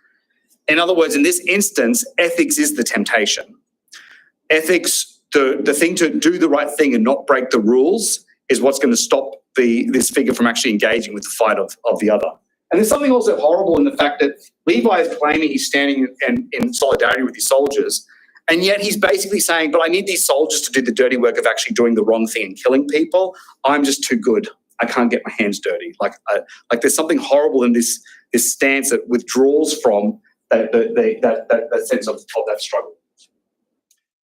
In other words, in this instance, ethics is the temptation. Ethics, the thing to do the right thing and not break the rules, is what's going to stop this figure from actually engaging with the fight of the other. And there's something also horrible in the fact that Levi is claiming he's standing in solidarity with his soldiers, and yet he's basically saying, but I need these soldiers to do the dirty work of actually doing the wrong thing and killing people. I'm just too good. I can't get my hands dirty. Like there's something horrible in this stance that withdraws from that sense of that struggle.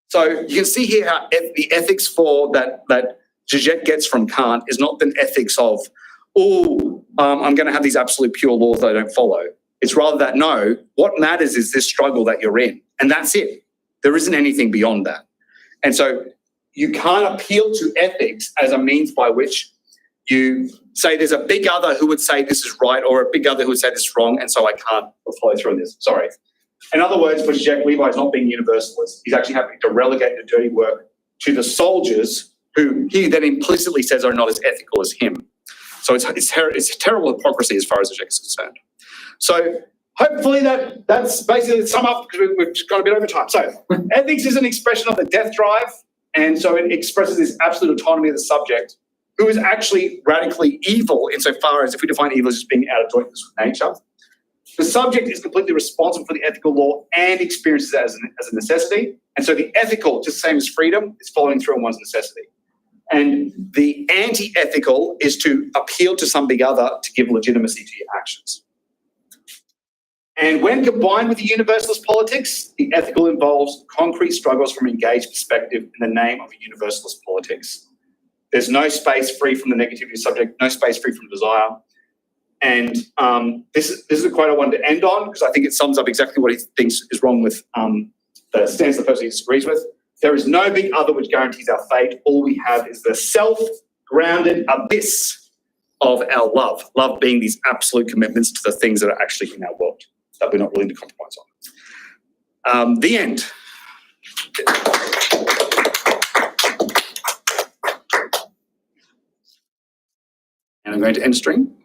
So you can see here how the ethics for that Žižek gets from Kant is not an ethics of, I'm going to have these absolute pure laws that I don't follow. It's rather that, no, what matters is this struggle that you're in, and that's it. There isn't anything beyond that. And so you can't appeal to ethics as a means by which you say there's a big other who would say this is right or a big other who would say this is wrong, and so I can't follow through on this. Sorry. In other words, for Žižek, Levi is not being universalist. He's actually having to relegate the dirty work to the soldiers who he then implicitly says are not as ethical as him. So it's terrible hypocrisy as far as Žižek is concerned. So hopefully that's basically the sum up, because we've got a bit over time. So ethics is an expression of the death drive, and so it expresses this absolute autonomy of the subject, who is actually radically evil insofar as if we define evil as just being out of jointness with nature. The subject is completely responsible for the ethical law and experiences it as a necessity. And so the ethical, just the same as freedom, is following through on one's necessity. And the anti-ethical is to appeal to some big other to give legitimacy to your actions. And when combined with the universalist politics, the ethical involves concrete struggles from an engaged perspective in the name of a universalist politics. There's no space free from the negativity of subject, no space free from desire. And this is a quote I wanted to end on, because I think it sums up exactly what he thinks is wrong with the stance the person he disagrees with. There is no big other which guarantees our fate. All we have is the self-grounded abyss of our love. Love being these absolute commitments to the things that are actually in our world that we're not willing to compromise on. The end. And I'm going to end stream.